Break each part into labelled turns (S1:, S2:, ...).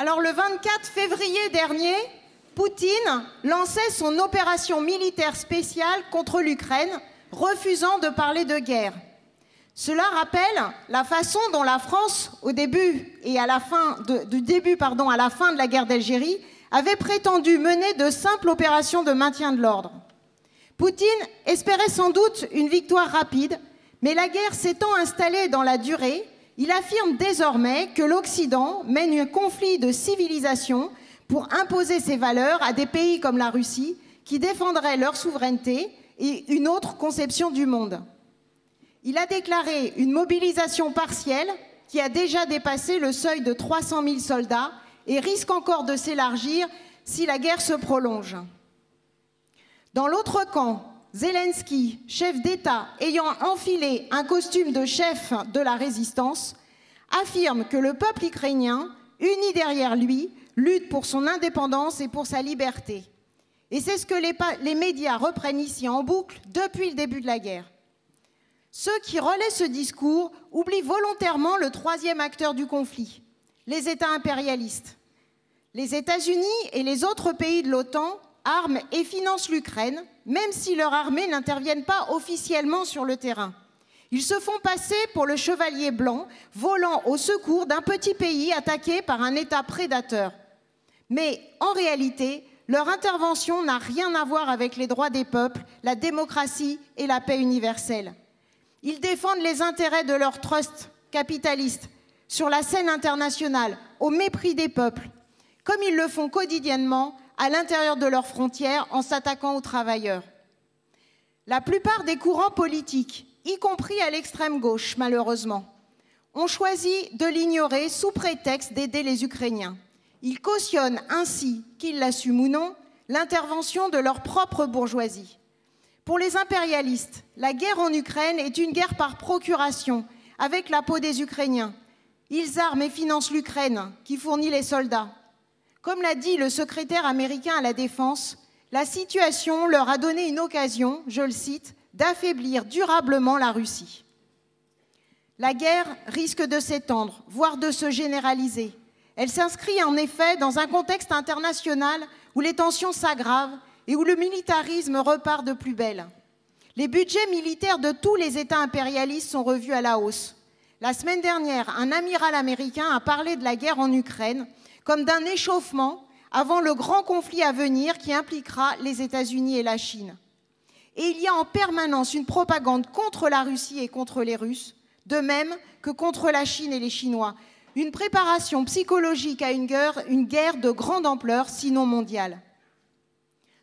S1: Alors le 24 février dernier, Poutine lançait son opération militaire spéciale contre l'Ukraine, refusant de parler de guerre. Cela rappelle la façon dont la France, au début et à la fin à la fin de la guerre d'Algérie, avait prétendu mener de simples opérations de maintien de l'ordre. Poutine espérait sans doute une victoire rapide, mais la guerre s'étant installée dans la durée, il affirme désormais que l'Occident mène un conflit de civilisation pour imposer ses valeurs à des pays comme la Russie, qui défendraient leur souveraineté et une autre conception du monde. Il a déclaré une mobilisation partielle qui a déjà dépassé le seuil de 300 000 soldats et risque encore de s'élargir si la guerre se prolonge. Dans l'autre camp, Zelensky, chef d'État ayant enfilé un costume de chef de la résistance, affirme que le peuple ukrainien, uni derrière lui, lutte pour son indépendance et pour sa liberté. Et c'est ce que les médias reprennent ici en boucle depuis le début de la guerre. Ceux qui relaient ce discours oublient volontairement le troisième acteur du conflit, les États impérialistes. Les États-Unis et les autres pays de l'OTAN arment et financent l'Ukraine, même si leurs armées n'interviennent pas officiellement sur le terrain. Ils se font passer pour le chevalier blanc, volant au secours d'un petit pays attaqué par un État prédateur. Mais en réalité, leur intervention n'a rien à voir avec les droits des peuples, la démocratie et la paix universelle. Ils défendent les intérêts de leurs trusts capitalistes sur la scène internationale, au mépris des peuples, comme ils le font quotidiennement à l'intérieur de leurs frontières en s'attaquant aux travailleurs. La plupart des courants politiques, y compris à l'extrême gauche malheureusement, ont choisi de l'ignorer sous prétexte d'aider les Ukrainiens. Ils cautionnent ainsi, qu'ils l'assument ou non, l'intervention de leur propre bourgeoisie. Pour les impérialistes, la guerre en Ukraine est une guerre par procuration, avec la peau des Ukrainiens. Ils arment et financent l'Ukraine, qui fournit les soldats. Comme l'a dit le secrétaire américain à la Défense, la situation leur a donné une occasion, je le cite, d'affaiblir durablement la Russie. La guerre risque de s'étendre, voire de se généraliser. Elle s'inscrit en effet dans un contexte international où les tensions s'aggravent et où le militarisme repart de plus belle. Les budgets militaires de tous les États impérialistes sont revus à la hausse. La semaine dernière, un amiral américain a parlé de la guerre en Ukraine comme d'un échauffement avant le grand conflit à venir qui impliquera les États-Unis et la Chine. Et il y a en permanence une propagande contre la Russie et contre les Russes, de même que contre la Chine et les Chinois. Une préparation psychologique à une guerre de grande ampleur, sinon mondiale.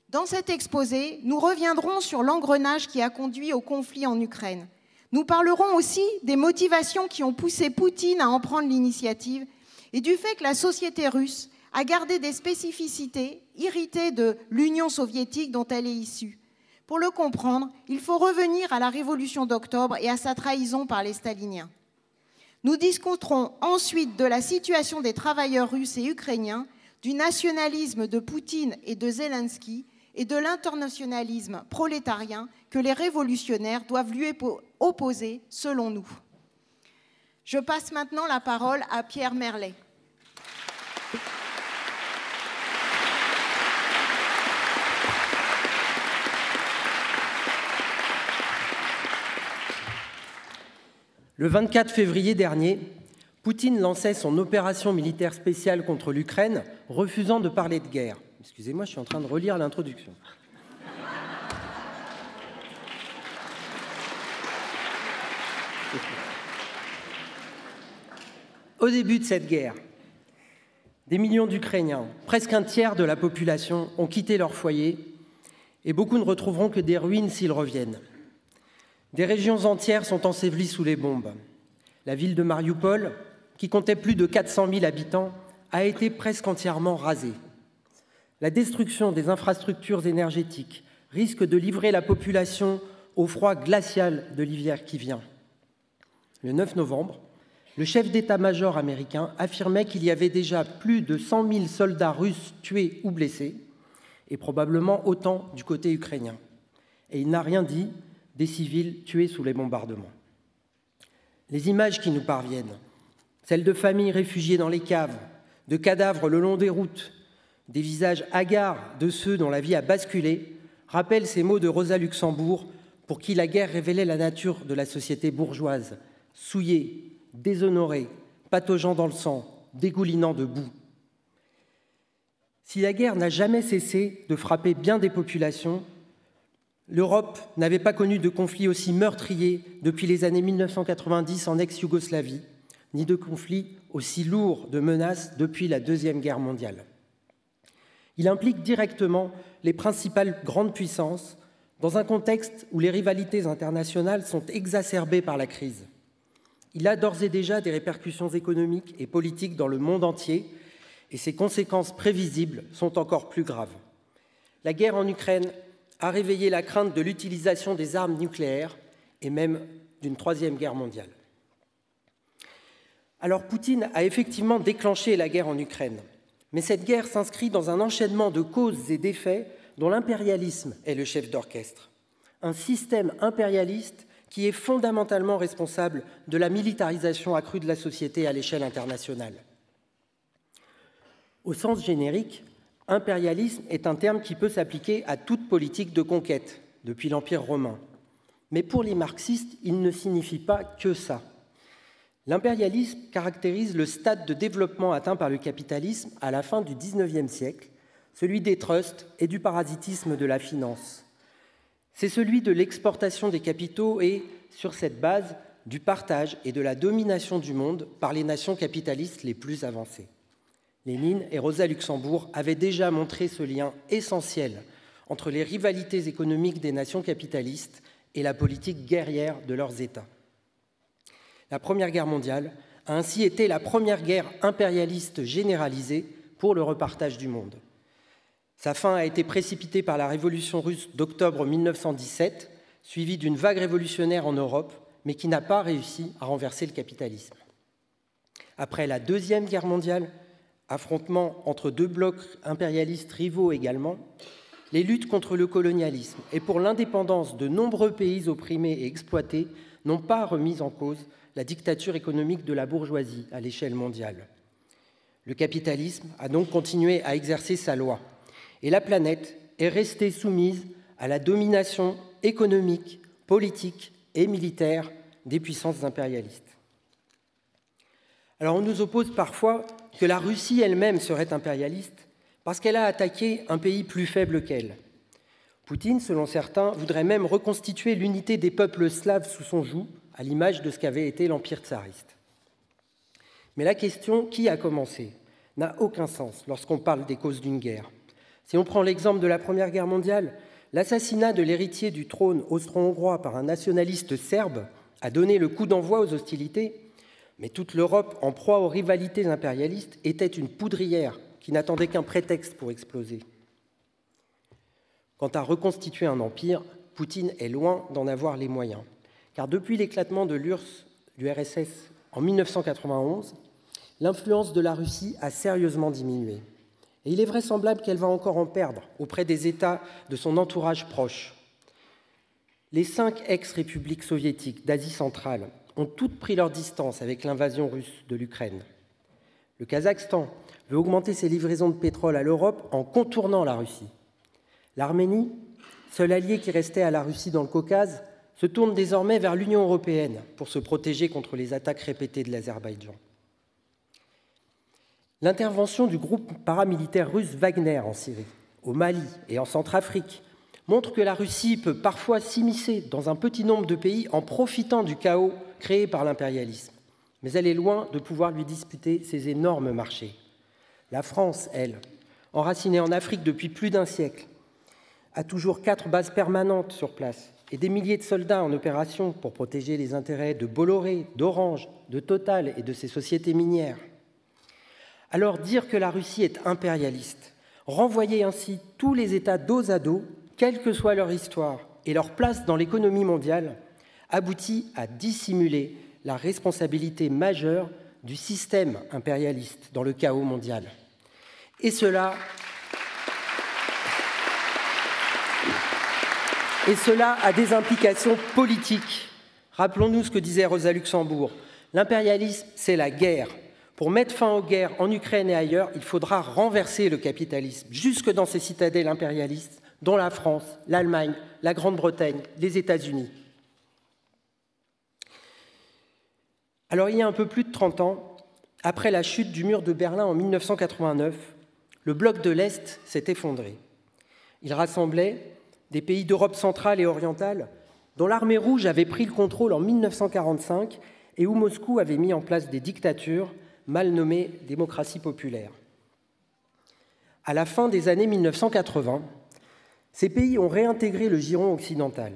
S1: Dans cet exposé, nous reviendrons sur l'engrenage qui a conduit au conflit en Ukraine. Nous parlerons aussi des motivations qui ont poussé Poutine à en prendre l'initiative et du fait que la société russe a gardé des spécificités héritées de l'Union soviétique dont elle est issue. Pour le comprendre, il faut revenir à la Révolution d'octobre et à sa trahison par les staliniens. Nous discuterons ensuite de la situation des travailleurs russes et ukrainiens, du nationalisme de Poutine et de Zelensky et de l'internationalisme prolétarien que les révolutionnaires doivent lui opposer, selon nous. Je passe maintenant la parole à Pierre Merlet.
S2: Le 24 février dernier, Poutine lançait son opération militaire spéciale contre l'Ukraine, refusant de parler de guerre. Excusez-moi, je suis en train de relire l'introduction. Au début de cette guerre, des millions d'Ukrainiens, presque un tiers de la population, ont quitté leur foyer et beaucoup ne retrouveront que des ruines s'ils reviennent. Des régions entières sont ensevelies sous les bombes. La ville de Mariupol, qui comptait plus de 400 000 habitants, a été presque entièrement rasée. La destruction des infrastructures énergétiques risque de livrer la population au froid glacial de l'hiver qui vient. Le 9 novembre, le chef d'état-major américain affirmait qu'il y avait déjà plus de 100 000 soldats russes tués ou blessés, et probablement autant du côté ukrainien. Et il n'a rien dit des civils tués sous les bombardements. Les images qui nous parviennent, celles de familles réfugiées dans les caves, de cadavres le long des routes, des visages hagards de ceux dont la vie a basculé, rappellent ces mots de Rosa Luxembourg, pour qui la guerre révélait la nature de la société bourgeoise, souillée, déshonorée, pataugeant dans le sang, dégoulinant de boue. Si la guerre n'a jamais cessé de frapper bien des populations, l'Europe n'avait pas connu de conflit aussi meurtrier depuis les années 1990 en ex-Yougoslavie, ni de conflit aussi lourd de menaces depuis la Deuxième Guerre mondiale. Il implique directement les principales grandes puissances dans un contexte où les rivalités internationales sont exacerbées par la crise. Il a d'ores et déjà des répercussions économiques et politiques dans le monde entier, et ses conséquences prévisibles sont encore plus graves. La guerre en Ukraine a réveillé la crainte de l'utilisation des armes nucléaires et même d'une troisième guerre mondiale. Alors Poutine a effectivement déclenché la guerre en Ukraine, mais cette guerre s'inscrit dans un enchaînement de causes et d'effets dont l'impérialisme est le chef d'orchestre. Un système impérialiste qui est fondamentalement responsable de la militarisation accrue de la société à l'échelle internationale. Au sens générique, impérialisme est un terme qui peut s'appliquer à toute politique de conquête, depuis l'Empire romain. Mais pour les marxistes, il ne signifie pas que ça. L'impérialisme caractérise le stade de développement atteint par le capitalisme à la fin du XIXe siècle, celui des trusts et du parasitisme de la finance. C'est celui de l'exportation des capitaux et, sur cette base, du partage et de la domination du monde par les nations capitalistes les plus avancées. Lénine et Rosa Luxembourg avaient déjà montré ce lien essentiel entre les rivalités économiques des nations capitalistes et la politique guerrière de leurs États. La Première Guerre mondiale a ainsi été la première guerre impérialiste généralisée pour le repartage du monde. Sa fin a été précipitée par la révolution russe d'octobre 1917, suivie d'une vague révolutionnaire en Europe, mais qui n'a pas réussi à renverser le capitalisme. Après la Deuxième Guerre mondiale, affrontement entre deux blocs impérialistes rivaux également, les luttes contre le colonialisme et pour l'indépendance de nombreux pays opprimés et exploités n'ont pas remis en cause la dictature économique de la bourgeoisie à l'échelle mondiale. Le capitalisme a donc continué à exercer sa loi, et la planète est restée soumise à la domination économique, politique et militaire des puissances impérialistes. Alors on nous oppose parfois que la Russie elle-même serait impérialiste parce qu'elle a attaqué un pays plus faible qu'elle. Poutine, selon certains, voudrait même reconstituer l'unité des peuples slaves sous son joug, à l'image de ce qu'avait été l'Empire tsariste. Mais la question « qui a commencé ?» n'a aucun sens lorsqu'on parle des causes d'une guerre. Si on prend l'exemple de la Première Guerre mondiale, l'assassinat de l'héritier du trône austro-hongrois par un nationaliste serbe a donné le coup d'envoi aux hostilités, mais toute l'Europe, en proie aux rivalités impérialistes, était une poudrière qui n'attendait qu'un prétexte pour exploser. Quant à reconstituer un empire, Poutine est loin d'en avoir les moyens. Car depuis l'éclatement de l'URSS en 1991, l'influence de la Russie a sérieusement diminué. Et il est vraisemblable qu'elle va encore en perdre auprès des États de son entourage proche. Les 5 ex-républiques soviétiques d'Asie centrale ont toutes pris leur distance avec l'invasion russe de l'Ukraine. Le Kazakhstan veut augmenter ses livraisons de pétrole à l'Europe en contournant la Russie. L'Arménie, seul allié qui restait à la Russie dans le Caucase, se tourne désormais vers l'Union européenne pour se protéger contre les attaques répétées de l'Azerbaïdjan. L'intervention du groupe paramilitaire russe Wagner en Syrie, au Mali et en Centrafrique montre que la Russie peut parfois s'immiscer dans un petit nombre de pays en profitant du chaos créé par l'impérialisme. Mais elle est loin de pouvoir lui disputer ces énormes marchés. La France, elle, enracinée en Afrique depuis plus d'un siècle, a toujours 4 bases permanentes sur place et des milliers de soldats en opération pour protéger les intérêts de Bolloré, d'Orange, de Total et de ses sociétés minières. Alors dire que la Russie est impérialiste, renvoyer ainsi tous les États dos à dos, quelle que soit leur histoire et leur place dans l'économie mondiale, aboutit à dissimuler la responsabilité majeure du système impérialiste dans le chaos mondial. Et cela a des implications politiques. Rappelons-nous ce que disait Rosa Luxembourg. L'impérialisme, c'est la guerre. Pour mettre fin aux guerres en Ukraine et ailleurs, il faudra renverser le capitalisme, jusque dans ces citadelles impérialistes, dont la France, l'Allemagne, la Grande-Bretagne, les États-Unis. Alors, il y a un peu plus de 30 ans, après la chute du mur de Berlin en 1989, le bloc de l'Est s'est effondré. Il rassemblait des pays d'Europe centrale et orientale dont l'armée rouge avait pris le contrôle en 1945 et où Moscou avait mis en place des dictatures mal nommées démocraties populaires. À la fin des années 1980, ces pays ont réintégré le giron occidental.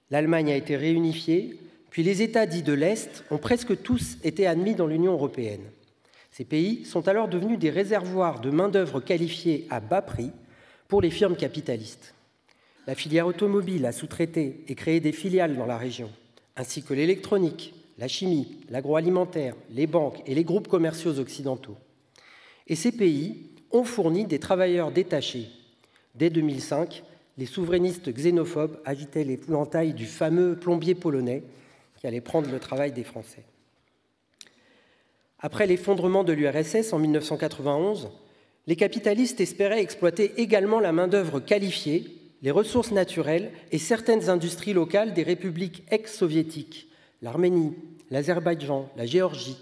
S2: L'Allemagne a été réunifiée, puis les États dits de l'Est ont presque tous été admis dans l'Union européenne. Ces pays sont alors devenus des réservoirs de main-d'œuvre qualifiée à bas prix pour les firmes capitalistes. La filière automobile a sous-traité et créé des filiales dans la région, ainsi que l'électronique, la chimie, l'agroalimentaire, les banques et les groupes commerciaux occidentaux. Et ces pays ont fourni des travailleurs détachés. Dès 2005, les souverainistes xénophobes agitaient l'épouvantail du fameux plombier polonais qui allait prendre le travail des Français. Après l'effondrement de l'URSS en 1991, les capitalistes espéraient exploiter également la main-d'œuvre qualifiée, les ressources naturelles et certaines industries locales des républiques ex-soviétiques, l'Arménie, l'Azerbaïdjan, la Géorgie,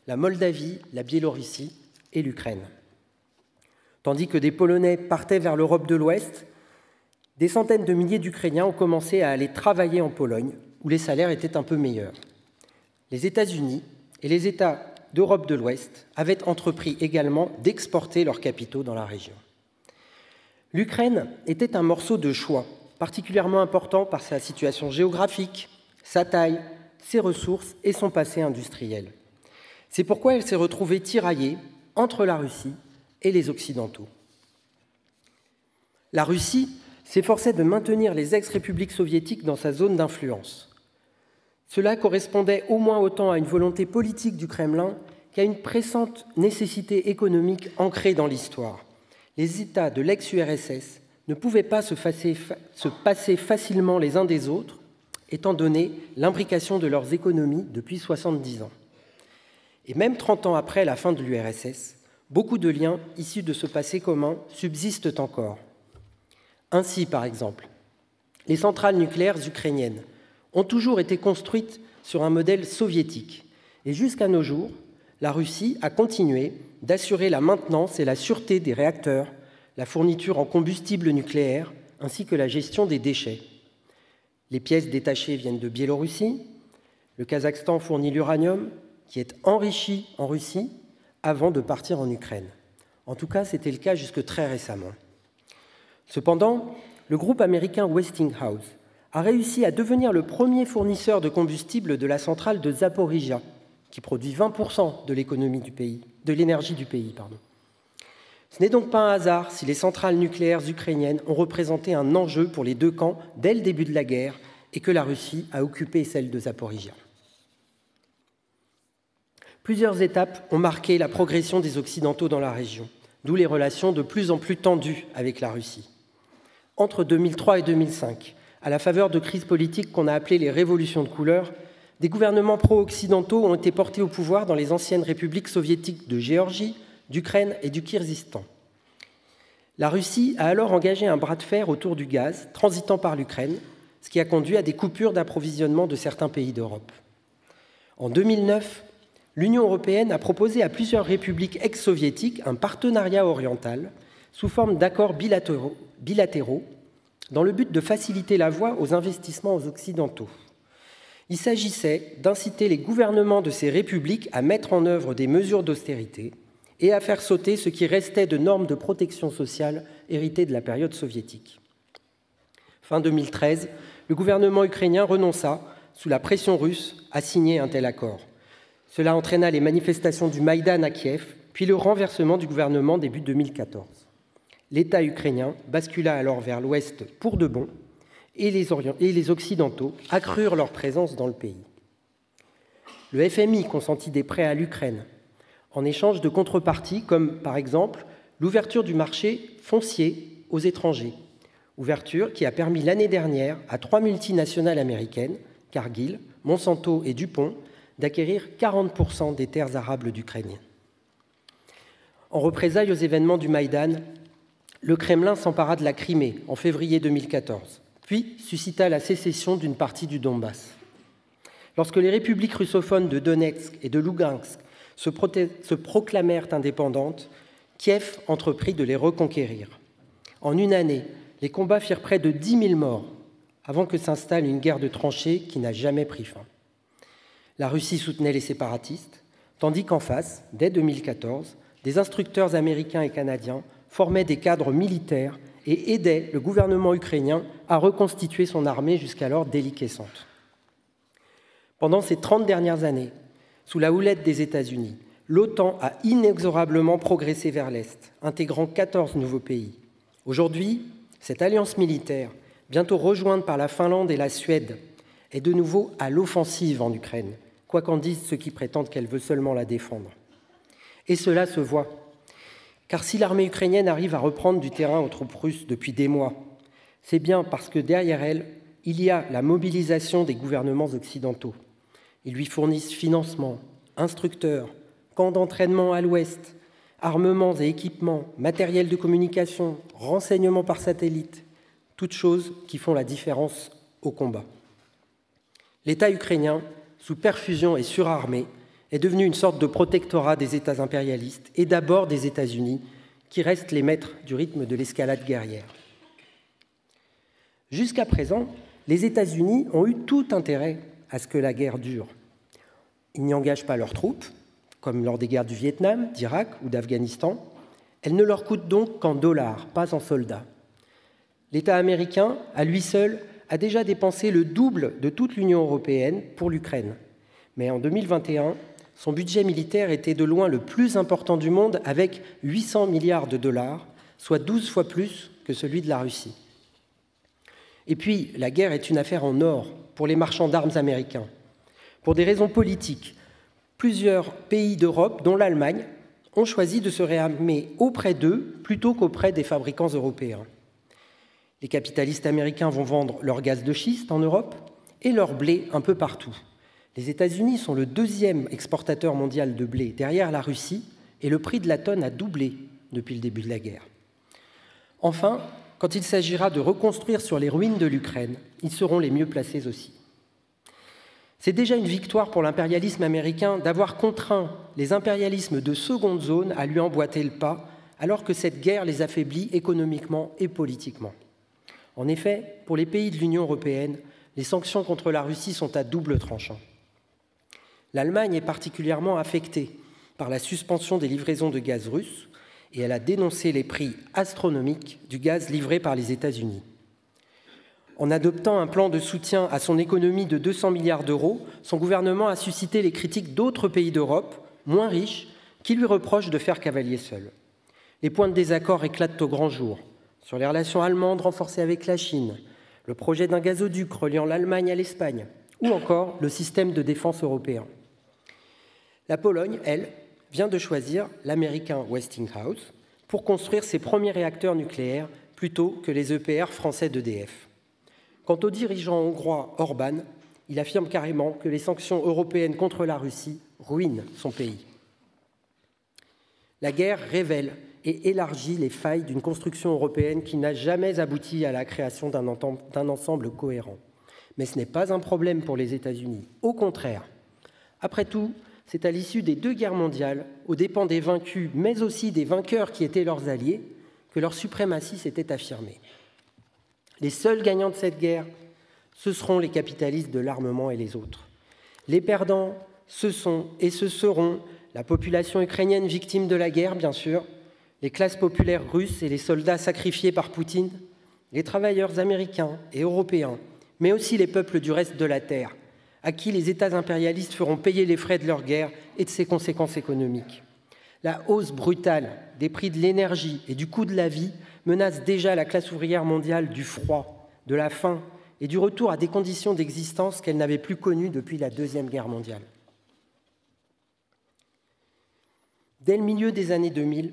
S2: la Moldavie, la Biélorussie et l'Ukraine. Tandis que des Polonais partaient vers l'Europe de l'Ouest, des centaines de milliers d'Ukrainiens ont commencé à aller travailler en Pologne, où les salaires étaient un peu meilleurs. Les États-Unis et les États d'Europe de l'Ouest avaient entrepris également d'exporter leurs capitaux dans la région. L'Ukraine était un morceau de choix, particulièrement important par sa situation géographique, sa taille, ses ressources et son passé industriel. C'est pourquoi elle s'est retrouvée tiraillée entre la Russie et les Occidentaux. La Russie s'efforçait de maintenir les ex-républiques soviétiques dans sa zone d'influence. Cela correspondait au moins autant à une volonté politique du Kremlin qu'à une pressante nécessité économique ancrée dans l'histoire. Les États de l'ex-URSS ne pouvaient pas se passer facilement les uns des autres, étant donné l'imbrication de leurs économies depuis 70 ans. Et même 30 ans après la fin de l'URSS, beaucoup de liens issus de ce passé commun subsistent encore. Ainsi, par exemple, les centrales nucléaires ukrainiennes ont toujours été construites sur un modèle soviétique. Et jusqu'à nos jours, la Russie a continué d'assurer la maintenance et la sûreté des réacteurs, la fourniture en combustible nucléaire, ainsi que la gestion des déchets. Les pièces détachées viennent de Biélorussie. Le Kazakhstan fournit l'uranium, qui est enrichi en Russie, avant de partir en Ukraine. En tout cas, c'était le cas jusque très récemment. Cependant, le groupe américain Westinghouse a réussi à devenir le premier fournisseur de combustible de la centrale de Zaporijia, qui produit 20% de l'économie du pays, de l'énergie du pays. Ce n'est donc pas un hasard si les centrales nucléaires ukrainiennes ont représenté un enjeu pour les deux camps dès le début de la guerre et que la Russie a occupé celle de Zaporijia. Plusieurs étapes ont marqué la progression des Occidentaux dans la région, d'où les relations de plus en plus tendues avec la Russie. Entre 2003 et 2005, à la faveur de crises politiques qu'on a appelées les révolutions de couleur, des gouvernements pro-occidentaux ont été portés au pouvoir dans les anciennes républiques soviétiques de Géorgie, d'Ukraine et du Kirghizistan. La Russie a alors engagé un bras de fer autour du gaz, transitant par l'Ukraine, ce qui a conduit à des coupures d'approvisionnement de certains pays d'Europe. En 2009, l'Union européenne a proposé à plusieurs républiques ex-soviétiques un partenariat oriental sous forme d'accords bilatéraux dans le but de faciliter la voie aux investissements occidentaux. Il s'agissait d'inciter les gouvernements de ces républiques à mettre en œuvre des mesures d'austérité et à faire sauter ce qui restait de normes de protection sociale héritées de la période soviétique. Fin 2013, le gouvernement ukrainien renonça, sous la pression russe, à signer un tel accord. Cela entraîna les manifestations du Maïdan à Kiev, puis le renversement du gouvernement début 2014. L'État ukrainien bascula alors vers l'Ouest pour de bon, et les Occidentaux accrurent leur présence dans le pays. Le FMI consentit des prêts à l'Ukraine, en échange de contreparties comme, par exemple, l'ouverture du marché foncier aux étrangers, ouverture qui a permis l'année dernière à 3 multinationales américaines, Cargill, Monsanto et DuPont, d'acquérir 40% des terres arables d'Ukraine. En représailles aux événements du Maïdan, le Kremlin s'empara de la Crimée en février 2014, puis suscita la sécession d'une partie du Donbass. Lorsque les républiques russophones de Donetsk et de Lougansk se proclamèrent indépendantes, Kiev entreprit de les reconquérir. En une année, les combats firent près de 10 000 morts avant que s'installe une guerre de tranchées qui n'a jamais pris fin. La Russie soutenait les séparatistes, tandis qu'en face, dès 2014, des instructeurs américains et canadiens formaient des cadres militaires et aidaient le gouvernement ukrainien à reconstituer son armée jusqu'alors déliquescente. Pendant ces 30 dernières années, sous la houlette des États-Unis, l'OTAN a inexorablement progressé vers l'Est, intégrant 14 nouveaux pays. Aujourd'hui, cette alliance militaire, bientôt rejointe par la Finlande et la Suède, est de nouveau à l'offensive en Ukraine, quoi qu'en disent ceux qui prétendent qu'elle veut seulement la défendre. Et cela se voit, car si l'armée ukrainienne arrive à reprendre du terrain aux troupes russes depuis des mois, c'est bien parce que derrière elle, il y a la mobilisation des gouvernements occidentaux. Ils lui fournissent financement, instructeurs, camps d'entraînement à l'ouest, armements et équipements, matériel de communication, renseignements par satellite, toutes choses qui font la différence au combat. L'État ukrainien, sous perfusion et surarmé, est devenu une sorte de protectorat des États impérialistes et d'abord des États-Unis, qui restent les maîtres du rythme de l'escalade guerrière. Jusqu'à présent, les États-Unis ont eu tout intérêt à ce que la guerre dure. Ils n'y engagent pas leurs troupes, comme lors des guerres du Vietnam, d'Irak ou d'Afghanistan. Elles ne leur coûtent donc qu'en dollars, pas en soldats. L'État américain, à lui seul, a déjà dépensé le double de toute l'Union européenne pour l'Ukraine. Mais en 2021, son budget militaire était de loin le plus important du monde, avec 800 milliards de dollars, soit 12 fois plus que celui de la Russie. Et puis, la guerre est une affaire en or pour les marchands d'armes américains. Pour des raisons politiques, plusieurs pays d'Europe, dont l'Allemagne, ont choisi de se réarmer auprès d'eux plutôt qu'auprès des fabricants européens. Les capitalistes américains vont vendre leur gaz de schiste en Europe et leur blé un peu partout. Les États-Unis sont le deuxième exportateur mondial de blé derrière la Russie et le prix de la tonne a doublé depuis le début de la guerre. Enfin, quand il s'agira de reconstruire sur les ruines de l'Ukraine, ils seront les mieux placés aussi. C'est déjà une victoire pour l'impérialisme américain d'avoir contraint les impérialismes de seconde zone à lui emboîter le pas, alors que cette guerre les affaiblit économiquement et politiquement. En effet, pour les pays de l'Union européenne, les sanctions contre la Russie sont à double tranchant. L'Allemagne est particulièrement affectée par la suspension des livraisons de gaz russe et elle a dénoncé les prix astronomiques du gaz livré par les États-Unis. En adoptant un plan de soutien à son économie de 200 milliards d'euros, son gouvernement a suscité les critiques d'autres pays d'Europe, moins riches, qui lui reprochent de faire cavalier seul. Les points de désaccord éclatent au grand jour. Sur les relations allemandes renforcées avec la Chine, le projet d'un gazoduc reliant l'Allemagne à l'Espagne, ou encore le système de défense européen. La Pologne, elle, vient de choisir l'américain Westinghouse pour construire ses premiers réacteurs nucléaires plutôt que les EPR français d'EDF. Quant au dirigeant hongrois Orbán, il affirme carrément que les sanctions européennes contre la Russie ruinent son pays. La guerre révèle et élargit les failles d'une construction européenne qui n'a jamais abouti à la création d'un ensemble cohérent. Mais ce n'est pas un problème pour les États-Unis. Au contraire. Après tout, c'est à l'issue des 2 guerres mondiales, aux dépens des vaincus, mais aussi des vainqueurs qui étaient leurs alliés, que leur suprématie s'était affirmée. Les seuls gagnants de cette guerre, ce seront les capitalistes de l'armement et les autres. Les perdants, ce sont et ce seront la population ukrainienne victime de la guerre, bien sûr, les classes populaires russes et les soldats sacrifiés par Poutine, les travailleurs américains et européens, mais aussi les peuples du reste de la Terre, à qui les États impérialistes feront payer les frais de leur guerre et de ses conséquences économiques. La hausse brutale des prix de l'énergie et du coût de la vie menace déjà la classe ouvrière mondiale du froid, de la faim et du retour à des conditions d'existence qu'elle n'avait plus connues depuis la Deuxième Guerre mondiale. Dès le milieu des années 2000,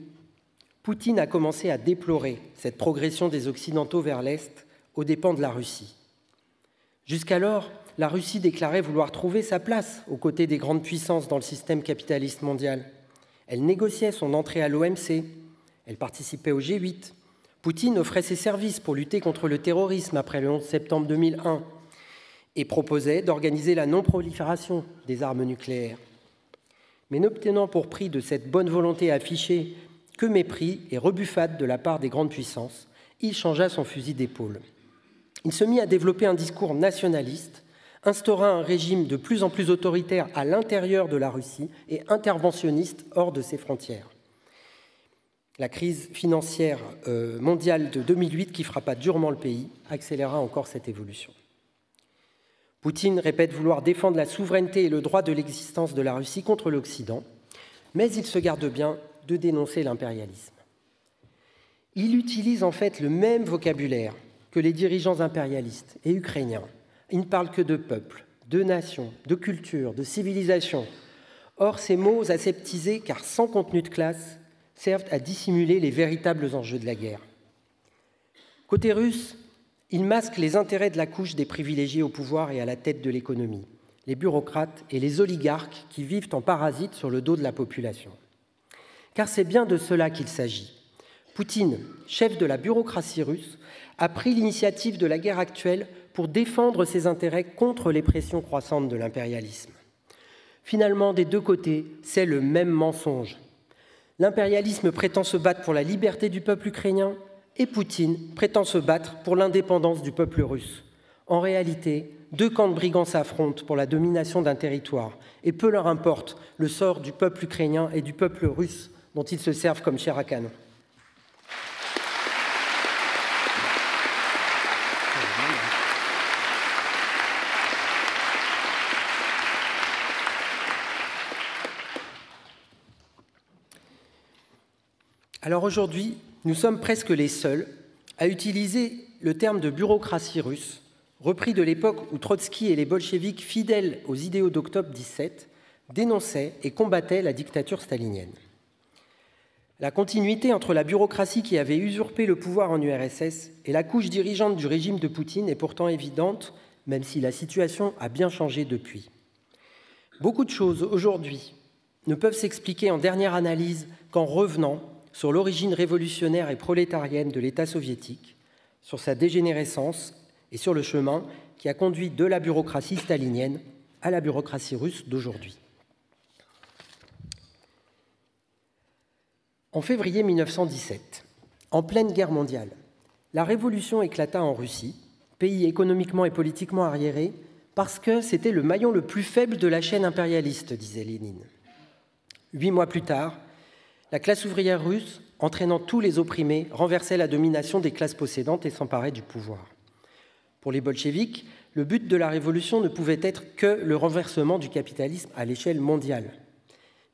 S2: Poutine a commencé à déplorer cette progression des Occidentaux vers l'Est aux dépens de la Russie. Jusqu'alors, la Russie déclarait vouloir trouver sa place aux côtés des grandes puissances dans le système capitaliste mondial. Elle négociait son entrée à l'OMC, elle participait au G8. Poutine offrait ses services pour lutter contre le terrorisme après le 11 septembre 2001 et proposait d'organiser la non-prolifération des armes nucléaires. Mais n'obtenant pour prix de cette bonne volonté affichée que mépris et rebuffade de la part des grandes puissances, il changea son fusil d'épaule. Il se mit à développer un discours nationaliste, instaura un régime de plus en plus autoritaire à l'intérieur de la Russie et interventionniste hors de ses frontières. La crise financière mondiale de 2008, qui frappa durement le pays, accéléra encore cette évolution. Poutine répète vouloir défendre la souveraineté et le droit de l'existence de la Russie contre l'Occident, mais il se garde bien de dénoncer l'impérialisme. Il utilise en fait le même vocabulaire que les dirigeants impérialistes et ukrainiens. Il ne parle que de peuple, de nation, de culture, de civilisation. Or, ces mots aseptisés, car sans contenu de classe, servent à dissimuler les véritables enjeux de la guerre. Côté russe, il masque les intérêts de la couche des privilégiés au pouvoir et à la tête de l'économie, les bureaucrates et les oligarques qui vivent en parasites sur le dos de la population. Car c'est bien de cela qu'il s'agit. Poutine, chef de la bureaucratie russe, a pris l'initiative de la guerre actuelle pour défendre ses intérêts contre les pressions croissantes de l'impérialisme. Finalement, des deux côtés, c'est le même mensonge. L'impérialisme prétend se battre pour la liberté du peuple ukrainien et Poutine prétend se battre pour l'indépendance du peuple russe. En réalité, deux camps de brigands s'affrontent pour la domination d'un territoire et peu leur importe le sort du peuple ukrainien et du peuple russe dont ils se servent comme chair à canon. Alors aujourd'hui, nous sommes presque les seuls à utiliser le terme de bureaucratie russe, repris de l'époque où Trotsky et les bolcheviks, fidèles aux idéaux d'octobre 17, dénonçaient et combattaient la dictature stalinienne. La continuité entre la bureaucratie qui avait usurpé le pouvoir en URSS et la couche dirigeante du régime de Poutine est pourtant évidente, même si la situation a bien changé depuis. Beaucoup de choses aujourd'hui ne peuvent s'expliquer en dernière analyse qu'en revenant sur l'origine révolutionnaire et prolétarienne de l'État soviétique, sur sa dégénérescence et sur le chemin qui a conduit de la bureaucratie stalinienne à la bureaucratie russe d'aujourd'hui. En février 1917, en pleine guerre mondiale, la révolution éclata en Russie, pays économiquement et politiquement arriéré, parce que c'était le maillon le plus faible de la chaîne impérialiste, disait Lénine. 8 mois plus tard, la classe ouvrière russe, entraînant tous les opprimés, renversait la domination des classes possédantes et s'emparait du pouvoir. Pour les bolcheviks, le but de la révolution ne pouvait être que le renversement du capitalisme à l'échelle mondiale.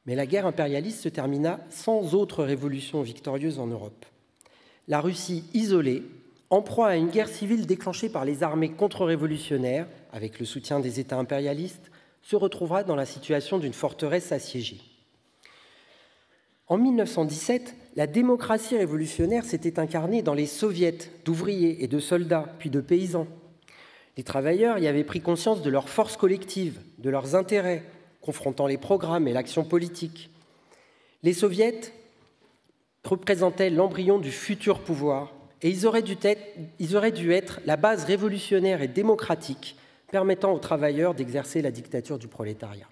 S2: Mais la guerre impérialiste se termina sans autre révolution victorieuse en Europe. La Russie isolée, en proie à une guerre civile déclenchée par les armées contre-révolutionnaires, avec le soutien des États impérialistes, se retrouvera dans la situation d'une forteresse assiégée. En 1917, la démocratie révolutionnaire s'était incarnée dans les soviets d'ouvriers et de soldats, puis de paysans. Les travailleurs y avaient pris conscience de leur force collective, de leurs intérêts, confrontant les programmes et l'action politique. Les soviets représentaient l'embryon du futur pouvoir et ils auraient dû être la base révolutionnaire et démocratique permettant aux travailleurs d'exercer la dictature du prolétariat.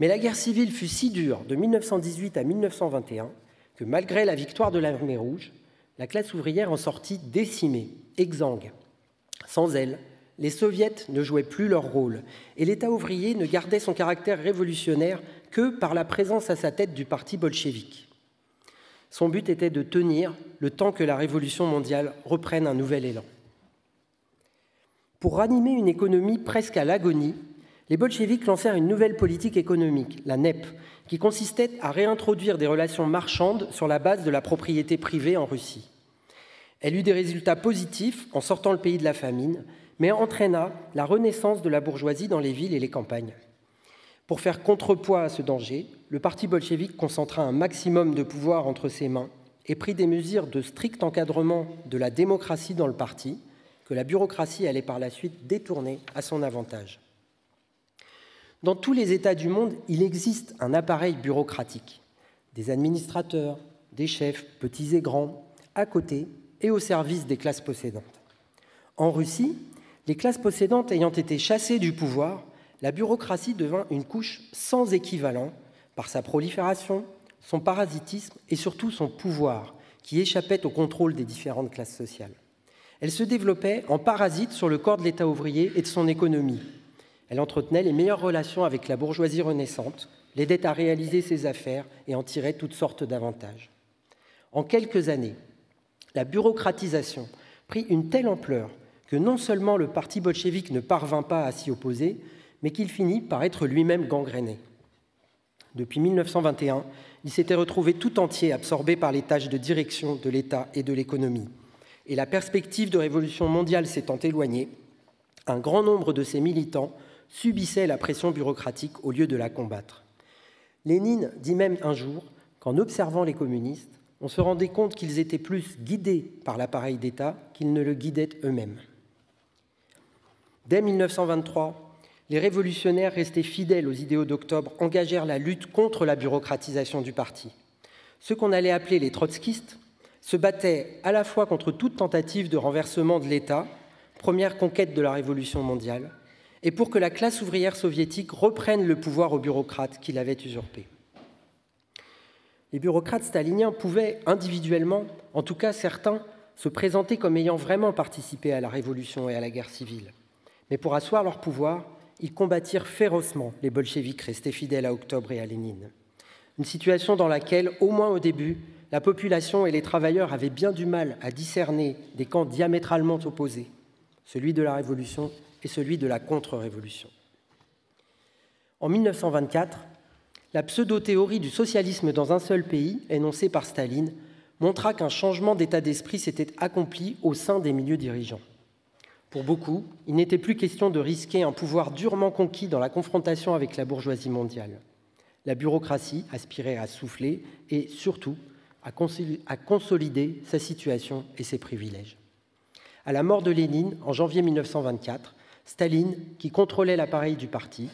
S2: Mais la guerre civile fut si dure de 1918 à 1921 que malgré la victoire de l'Armée rouge, la classe ouvrière en sortit décimée, exsangue. Sans elle, les soviets ne jouaient plus leur rôle et l'État ouvrier ne gardait son caractère révolutionnaire que par la présence à sa tête du parti bolchevique. Son but était de tenir le temps que la révolution mondiale reprenne un nouvel élan. Pour ranimer une économie presque à l'agonie, les bolcheviks lancèrent une nouvelle politique économique, la NEP, qui consistait à réintroduire des relations marchandes sur la base de la propriété privée en Russie. Elle eut des résultats positifs en sortant le pays de la famine, mais entraîna la renaissance de la bourgeoisie dans les villes et les campagnes. Pour faire contrepoids à ce danger, le parti bolchevique concentra un maximum de pouvoir entre ses mains et prit des mesures de strict encadrement de la démocratie dans le parti, que la bureaucratie allait par la suite détourner à son avantage. Dans tous les États du monde, il existe un appareil bureaucratique, des administrateurs, des chefs, petits et grands, à côté et au service des classes possédantes. En Russie, les classes possédantes ayant été chassées du pouvoir, la bureaucratie devint une couche sans équivalent par sa prolifération, son parasitisme et surtout son pouvoir, qui échappait au contrôle des différentes classes sociales. Elle se développait en parasite sur le corps de l'État ouvrier et de son économie. Elle entretenait les meilleures relations avec la bourgeoisie renaissante, l'aidait à réaliser ses affaires et en tirait toutes sortes d'avantages. En quelques années, la bureaucratisation prit une telle ampleur que non seulement le parti bolchevique ne parvint pas à s'y opposer, mais qu'il finit par être lui-même gangréné. Depuis 1921, il s'était retrouvé tout entier absorbé par les tâches de direction de l'État et de l'économie. Et la perspective de révolution mondiale s'étant éloignée, un grand nombre de ses militants subissaient la pression bureaucratique au lieu de la combattre. Lénine dit même un jour qu'en observant les communistes, on se rendait compte qu'ils étaient plus guidés par l'appareil d'État qu'ils ne le guidaient eux-mêmes. Dès 1923, les révolutionnaires restés fidèles aux idéaux d'octobre engagèrent la lutte contre la bureaucratisation du parti. Ceux qu'on allait appeler les trotskistes se battaient à la fois contre toute tentative de renversement de l'État, première conquête de la Révolution mondiale, et pour que la classe ouvrière soviétique reprenne le pouvoir aux bureaucrates qui l'avaient usurpé. Les bureaucrates staliniens pouvaient individuellement, en tout cas certains, se présenter comme ayant vraiment participé à la Révolution et à la guerre civile. Mais pour asseoir leur pouvoir, ils combattirent férocement les bolcheviks restés fidèles à Octobre et à Lénine. Une situation dans laquelle, au moins au début, la population et les travailleurs avaient bien du mal à discerner des camps diamétralement opposés, celui de la Révolution et celui de la contre-révolution. En 1924, la pseudo-théorie du socialisme dans un seul pays, énoncée par Staline, montra qu'un changement d'état d'esprit s'était accompli au sein des milieux dirigeants. Pour beaucoup, il n'était plus question de risquer un pouvoir durement conquis dans la confrontation avec la bourgeoisie mondiale. La bureaucratie aspirait à souffler et, surtout, à consolider sa situation et ses privilèges. À la mort de Lénine, en janvier 1924, Staline, qui contrôlait l'appareil du parti,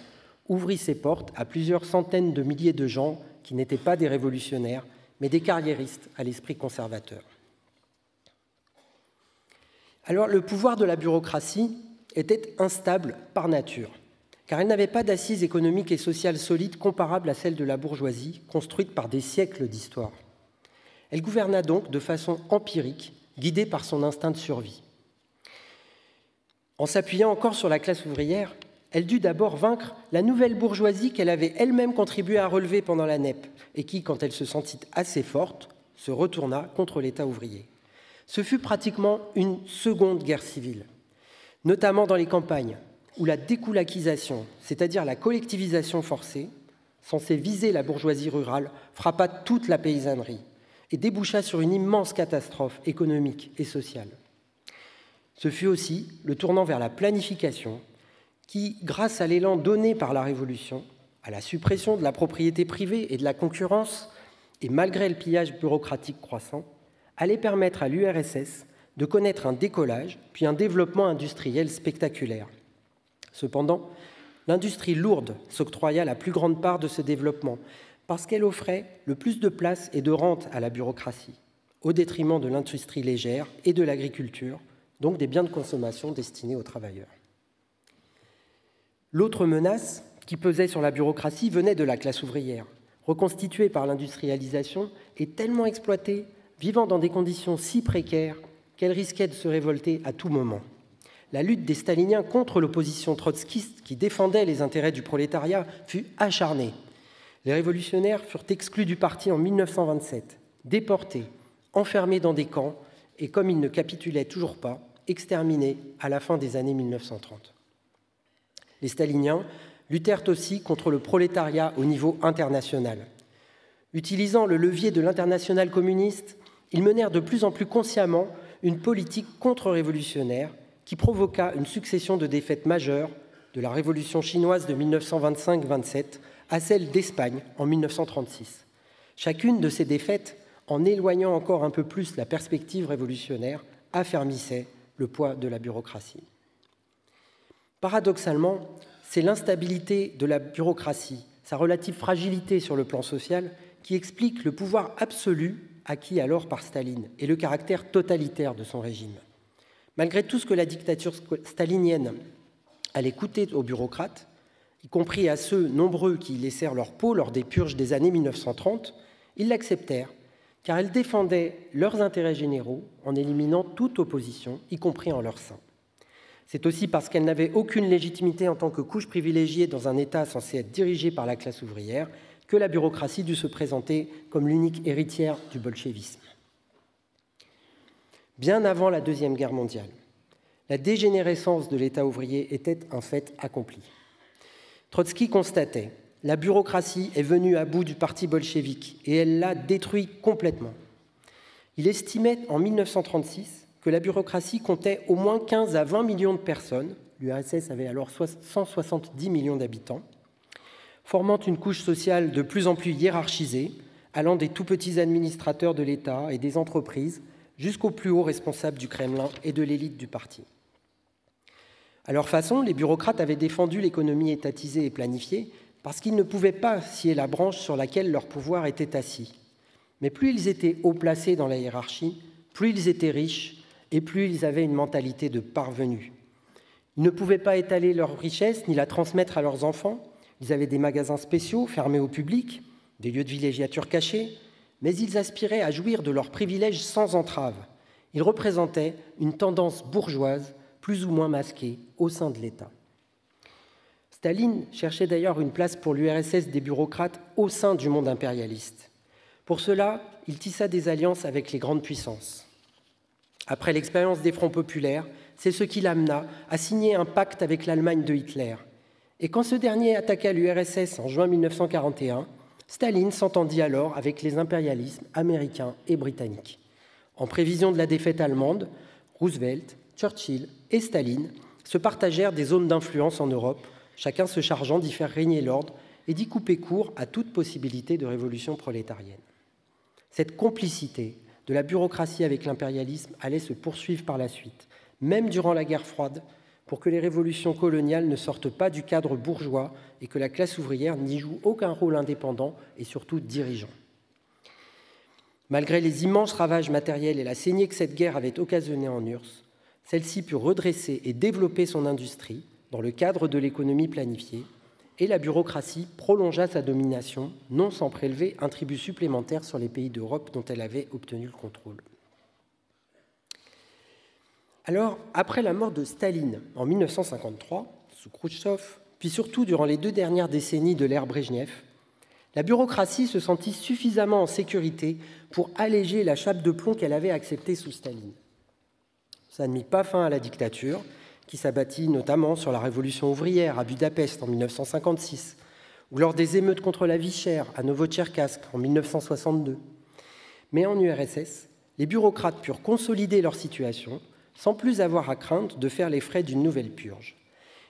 S2: ouvrit ses portes à plusieurs centaines de milliers de gens qui n'étaient pas des révolutionnaires, mais des carriéristes à l'esprit conservateur. Alors, le pouvoir de la bureaucratie était instable par nature, car elle n'avait pas d'assises économiques et sociales solides comparables à celles de la bourgeoisie, construite par des siècles d'histoire. Elle gouverna donc de façon empirique, guidée par son instinct de survie. En s'appuyant encore sur la classe ouvrière, elle dut d'abord vaincre la nouvelle bourgeoisie qu'elle avait elle-même contribué à relever pendant la NEP et qui, quand elle se sentit assez forte, se retourna contre l'État ouvrier. Ce fut pratiquement une seconde guerre civile, notamment dans les campagnes, où la découlakisation, c'est-à-dire la collectivisation forcée, censée viser la bourgeoisie rurale, frappa toute la paysannerie et déboucha sur une immense catastrophe économique et sociale. Ce fut aussi le tournant vers la planification qui, grâce à l'élan donné par la Révolution, à la suppression de la propriété privée et de la concurrence, et malgré le pillage bureaucratique croissant, allait permettre à l'URSS de connaître un décollage, puis un développement industriel spectaculaire. Cependant, l'industrie lourde s'octroya la plus grande part de ce développement parce qu'elle offrait le plus de place et de rente à la bureaucratie, au détriment de l'industrie légère et de l'agriculture, donc des biens de consommation destinés aux travailleurs. L'autre menace qui pesait sur la bureaucratie venait de la classe ouvrière, reconstituée par l'industrialisation et tellement exploitée, vivant dans des conditions si précaires qu'elle risquait de se révolter à tout moment. La lutte des staliniens contre l'opposition trotskiste qui défendait les intérêts du prolétariat fut acharnée. Les révolutionnaires furent exclus du parti en 1927, déportés, enfermés dans des camps et, comme ils ne capitulaient toujours pas, exterminés à la fin des années 1930. Les staliniens luttèrent aussi contre le prolétariat au niveau international. Utilisant le levier de l'internationale communiste, ils menèrent de plus en plus consciemment une politique contre-révolutionnaire qui provoqua une succession de défaites majeures, de la révolution chinoise de 1925-27 à celle d'Espagne en 1936. Chacune de ces défaites, en éloignant encore un peu plus la perspective révolutionnaire, affermissait le poids de la bureaucratie. Paradoxalement, c'est l'instabilité de la bureaucratie, sa relative fragilité sur le plan social, qui explique le pouvoir absolu acquis alors par Staline et le caractère totalitaire de son régime. Malgré tout ce que la dictature stalinienne allait coûter aux bureaucrates, y compris à ceux nombreux qui y laissèrent leur peau lors des purges des années 1930, ils l'acceptèrent, car elle défendait leurs intérêts généraux en éliminant toute opposition, y compris en leur sein. C'est aussi parce qu'elle n'avait aucune légitimité en tant que couche privilégiée dans un État censé être dirigé par la classe ouvrière que la bureaucratie dut se présenter comme l'unique héritière du bolchevisme. Bien avant la Deuxième Guerre mondiale, la dégénérescence de l'État ouvrier était un fait accompli. Trotsky constatait « La bureaucratie est venue à bout du parti bolchevique et elle l'a détruit complètement ». Il estimait en 1936 que la bureaucratie comptait au moins 15 à 20 millions de personnes, l'URSS avait alors 170 millions d'habitants, formant une couche sociale de plus en plus hiérarchisée, allant des tout petits administrateurs de l'État et des entreprises jusqu'aux plus hauts responsables du Kremlin et de l'élite du parti. À leur façon, les bureaucrates avaient défendu l'économie étatisée et planifiée parce qu'ils ne pouvaient pas scier la branche sur laquelle leur pouvoir était assis. Mais plus ils étaient haut placés dans la hiérarchie, plus ils étaient riches et plus ils avaient une mentalité de parvenus. Ils ne pouvaient pas étaler leur richesse ni la transmettre à leurs enfants. Ils avaient des magasins spéciaux fermés au public, des lieux de villégiature cachés, mais ils aspiraient à jouir de leurs privilèges sans entrave. Ils représentaient une tendance bourgeoise, plus ou moins masquée, au sein de l'État. Staline cherchait d'ailleurs une place pour l'URSS des bureaucrates au sein du monde impérialiste. Pour cela, il tissa des alliances avec les grandes puissances. Après l'expérience des fronts populaires, c'est ce qui l'amena à signer un pacte avec l'Allemagne de Hitler. Et quand ce dernier attaqua l'URSS en juin 1941, Staline s'entendit alors avec les impérialismes américains et britanniques. En prévision de la défaite allemande, Roosevelt, Churchill et Staline se partagèrent des zones d'influence en Europe, chacun se chargeant d'y faire régner l'ordre et d'y couper court à toute possibilité de révolution prolétarienne. Cette complicité de la bureaucratie avec l'impérialisme allait se poursuivre par la suite, même durant la guerre froide, pour que les révolutions coloniales ne sortent pas du cadre bourgeois et que la classe ouvrière n'y joue aucun rôle indépendant et surtout dirigeant. Malgré les immenses ravages matériels et la saignée que cette guerre avait occasionnée en URSS, celle-ci put redresser et développer son industrie dans le cadre de l'économie planifiée et la bureaucratie prolongea sa domination, non sans prélever un tribut supplémentaire sur les pays d'Europe dont elle avait obtenu le contrôle. Alors, après la mort de Staline en 1953, sous Khrouchtchev, puis surtout durant les 2 dernières décennies de l'ère Brejnev, la bureaucratie se sentit suffisamment en sécurité pour alléger la chape de plomb qu'elle avait acceptée sous Staline. Ça ne mit pas fin à la dictature, qui s'abattit notamment sur la révolution ouvrière à Budapest en 1956, ou lors des émeutes contre la vie chère à Novotcherkassk en 1962. Mais en URSS, les bureaucrates purent consolider leur situation sans plus avoir à craindre de faire les frais d'une nouvelle purge.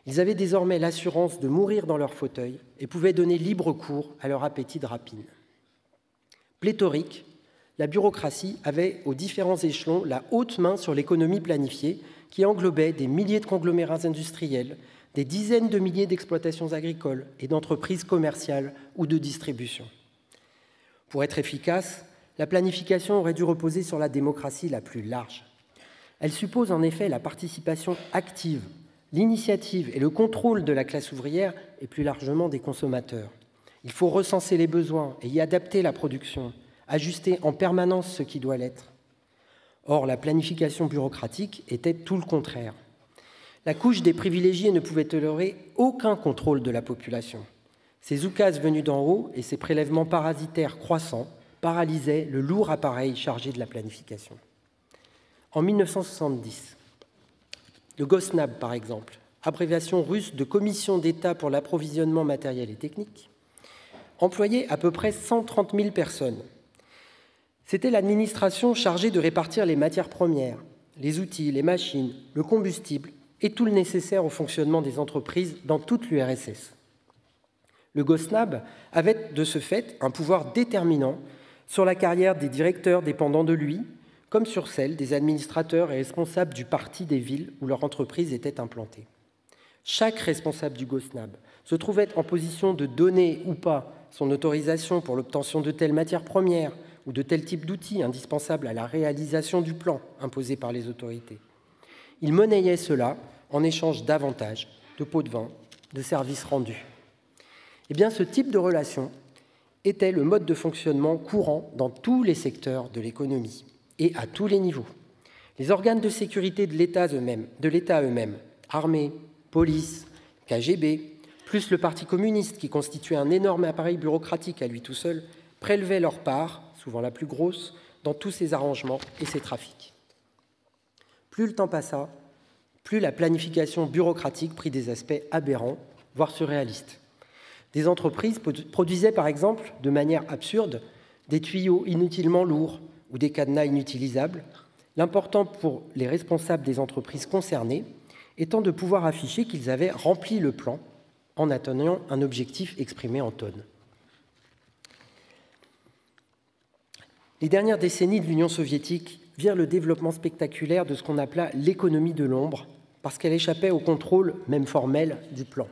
S2: Ils avaient désormais l'assurance de mourir dans leur fauteuil et pouvaient donner libre cours à leur appétit de rapine. Pléthorique, la bureaucratie avait aux différents échelons la haute main sur l'économie planifiée qui englobait des milliers de conglomérats industriels, des dizaines de milliers d'exploitations agricoles et d'entreprises commerciales ou de distribution. Pour être efficace, la planification aurait dû reposer sur la démocratie la plus large. Elle suppose en effet la participation active, l'initiative et le contrôle de la classe ouvrière et plus largement des consommateurs. Il faut recenser les besoins et y adapter la production, ajuster en permanence ce qui doit l'être. Or, la planification bureaucratique était tout le contraire. La couche des privilégiés ne pouvait tolérer aucun contrôle de la population. Ces oukases venus d'en haut et ces prélèvements parasitaires croissants paralysaient le lourd appareil chargé de la planification. En 1970, le GOSNAB, par exemple, abréviation russe de Commission d'État pour l'approvisionnement matériel et technique, employait à peu près 130 000 personnes. C'était l'administration chargée de répartir les matières premières, les outils, les machines, le combustible et tout le nécessaire au fonctionnement des entreprises dans toute l'URSS. Le GOSNAB avait de ce fait un pouvoir déterminant sur la carrière des directeurs dépendant de lui, comme sur celle des administrateurs et responsables du parti des villes où leur entreprise était implantée. Chaque responsable du GOSNAB se trouvait en position de donner ou pas son autorisation pour l'obtention de telles matières premières ou de tel type d'outils indispensables à la réalisation du plan imposé par les autorités. Il monnayait cela en échange d'avantages, de pots de vin, de services rendus. Eh bien, ce type de relation était le mode de fonctionnement courant dans tous les secteurs de l'économie et à tous les niveaux. Les organes de sécurité de l'État eux-mêmes, armée, police, KGB, plus le Parti communiste qui constituait un énorme appareil bureaucratique à lui tout seul, prélevaient leur part, souvent la plus grosse, dans tous ces arrangements et ces trafics. Plus le temps passa, plus la planification bureaucratique prit des aspects aberrants, voire surréalistes. Des entreprises produisaient par exemple, de manière absurde, des tuyaux inutilement lourds ou des cadenas inutilisables, l'important pour les responsables des entreprises concernées étant de pouvoir afficher qu'ils avaient rempli le plan en atteignant un objectif exprimé en tonnes. Les dernières décennies de l'Union soviétique virent le développement spectaculaire de ce qu'on appela l'économie de l'ombre, parce qu'elle échappait au contrôle, même formel, du plan.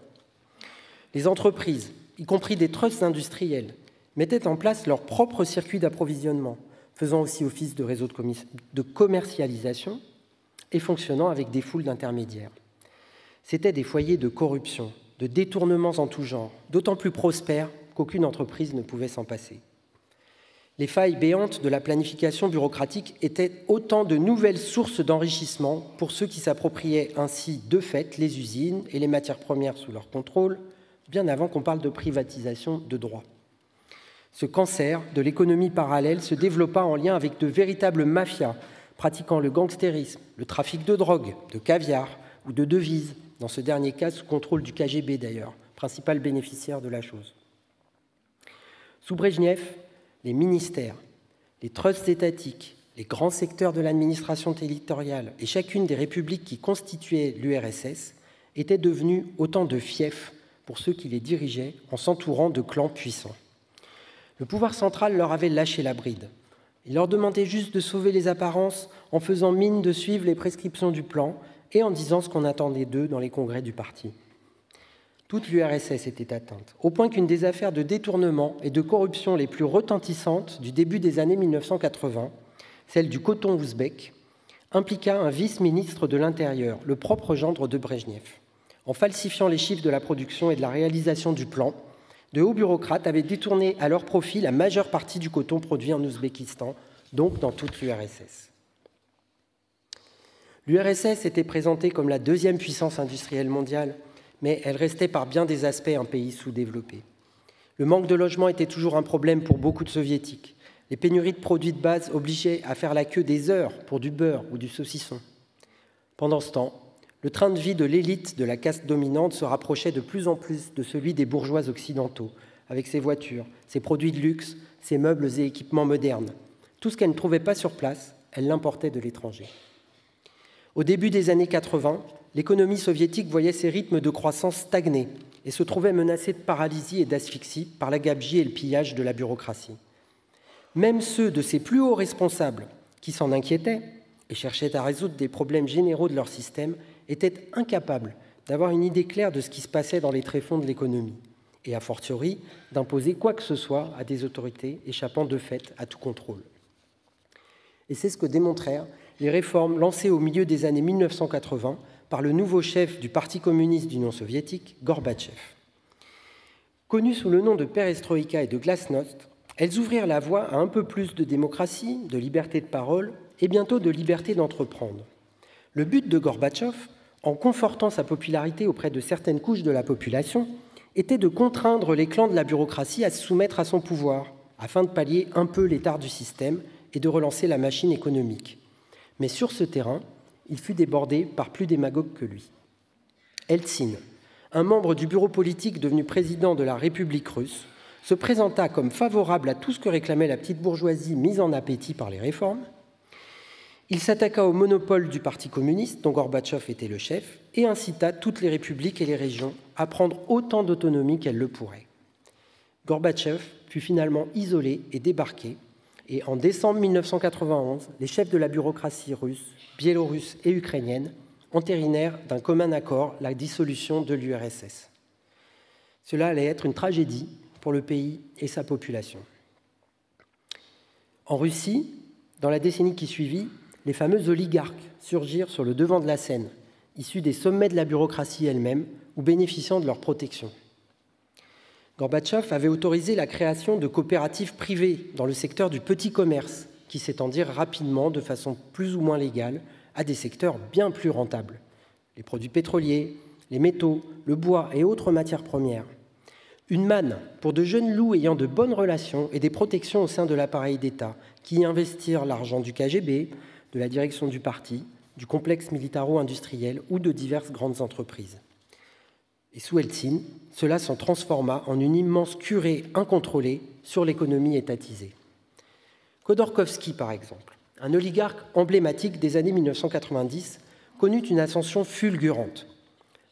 S2: Les entreprises, y compris des trusts industriels, mettaient en place leur propre circuit d'approvisionnement, faisant aussi office de réseau de commercialisation et fonctionnant avec des foules d'intermédiaires. C'étaient des foyers de corruption, de détournements en tout genre, d'autant plus prospères qu'aucune entreprise ne pouvait s'en passer. Les failles béantes de la planification bureaucratique étaient autant de nouvelles sources d'enrichissement pour ceux qui s'appropriaient ainsi de fait les usines et les matières premières sous leur contrôle, bien avant qu'on parle de privatisation de droits. Ce cancer de l'économie parallèle se développa en lien avec de véritables mafias pratiquant le gangstérisme, le trafic de drogue, de caviar ou de devises, dans ce dernier cas sous contrôle du KGB d'ailleurs, principal bénéficiaire de la chose. Sous Brejnev, les ministères, les trusts étatiques, les grands secteurs de l'administration territoriale et chacune des républiques qui constituaient l'URSS étaient devenus autant de fiefs pour ceux qui les dirigeaient en s'entourant de clans puissants. Le pouvoir central leur avait lâché la bride. Il leur demandait juste de sauver les apparences en faisant mine de suivre les prescriptions du plan et en disant ce qu'on attendait d'eux dans les congrès du parti. Toute l'URSS était atteinte, au point qu'une des affaires de détournement et de corruption les plus retentissantes du début des années 1980, celle du coton ouzbek, impliqua un vice-ministre de l'Intérieur, le propre gendre de Brejnev. En falsifiant les chiffres de la production et de la réalisation du plan, de hauts bureaucrates avaient détourné à leur profit la majeure partie du coton produit en Ouzbékistan, donc dans toute l'URSS. L'URSS était présentée comme la deuxième puissance industrielle mondiale, mais elle restait par bien des aspects un pays sous-développé. Le manque de logement était toujours un problème pour beaucoup de soviétiques. Les pénuries de produits de base obligeaient à faire la queue des heures pour du beurre ou du saucisson. Pendant ce temps, le train de vie de l'élite de la caste dominante se rapprochait de plus en plus de celui des bourgeois occidentaux, avec ses voitures, ses produits de luxe, ses meubles et équipements modernes. Tout ce qu'elle ne trouvait pas sur place, elle l'importait de l'étranger. Au début des années 80, l'économie soviétique voyait ses rythmes de croissance stagner et se trouvait menacée de paralysie et d'asphyxie par la gabegie et le pillage de la bureaucratie. Même ceux de ses plus hauts responsables qui s'en inquiétaient et cherchaient à résoudre des problèmes généraux de leur système étaient incapables d'avoir une idée claire de ce qui se passait dans les tréfonds de l'économie et, a fortiori, d'imposer quoi que ce soit à des autorités échappant de fait à tout contrôle. Et c'est ce que démontrèrent les réformes lancées au milieu des années 1980 par le nouveau chef du Parti communiste d'Union soviétique, Gorbatchev. Connues sous le nom de perestroïka et de glasnost, elles ouvrirent la voie à un peu plus de démocratie, de liberté de parole et bientôt de liberté d'entreprendre. Le but de Gorbatchev, en confortant sa popularité auprès de certaines couches de la population, était de contraindre les clans de la bureaucratie à se soumettre à son pouvoir, afin de pallier un peu l'étard du système et de relancer la machine économique. Mais sur ce terrain, il fut débordé par plus démagogues que lui. Eltsine, un membre du bureau politique devenu président de la République russe, se présenta comme favorable à tout ce que réclamait la petite bourgeoisie mise en appétit par les réformes. Il s'attaqua au monopole du Parti communiste, dont Gorbatchev était le chef, et incita toutes les républiques et les régions à prendre autant d'autonomie qu'elles le pourraient. Gorbatchev fut finalement isolé et débarqué, Et en décembre 1991, les chefs de la bureaucratie russe, biélorusse et ukrainienne entérinèrent d'un commun accord la dissolution de l'URSS. Cela allait être une tragédie pour le pays et sa population. En Russie, dans la décennie qui suivit, les fameux oligarques surgirent sur le devant de la scène, issus des sommets de la bureaucratie elle-même ou bénéficiant de leur protection. Gorbatchev avait autorisé la création de coopératives privées dans le secteur du petit commerce, qui s'étendirent rapidement, de façon plus ou moins légale, à des secteurs bien plus rentables. Les produits pétroliers, les métaux, le bois et autres matières premières. Une manne pour de jeunes loups ayant de bonnes relations et des protections au sein de l'appareil d'État, qui investirent l'argent du KGB, de la direction du parti, du complexe militaro-industriel ou de diverses grandes entreprises. Et sous Eltsine, cela s'en transforma en une immense curée incontrôlée sur l'économie étatisée. Khodorkovsky, par exemple, un oligarque emblématique des années 1990, connut une ascension fulgurante.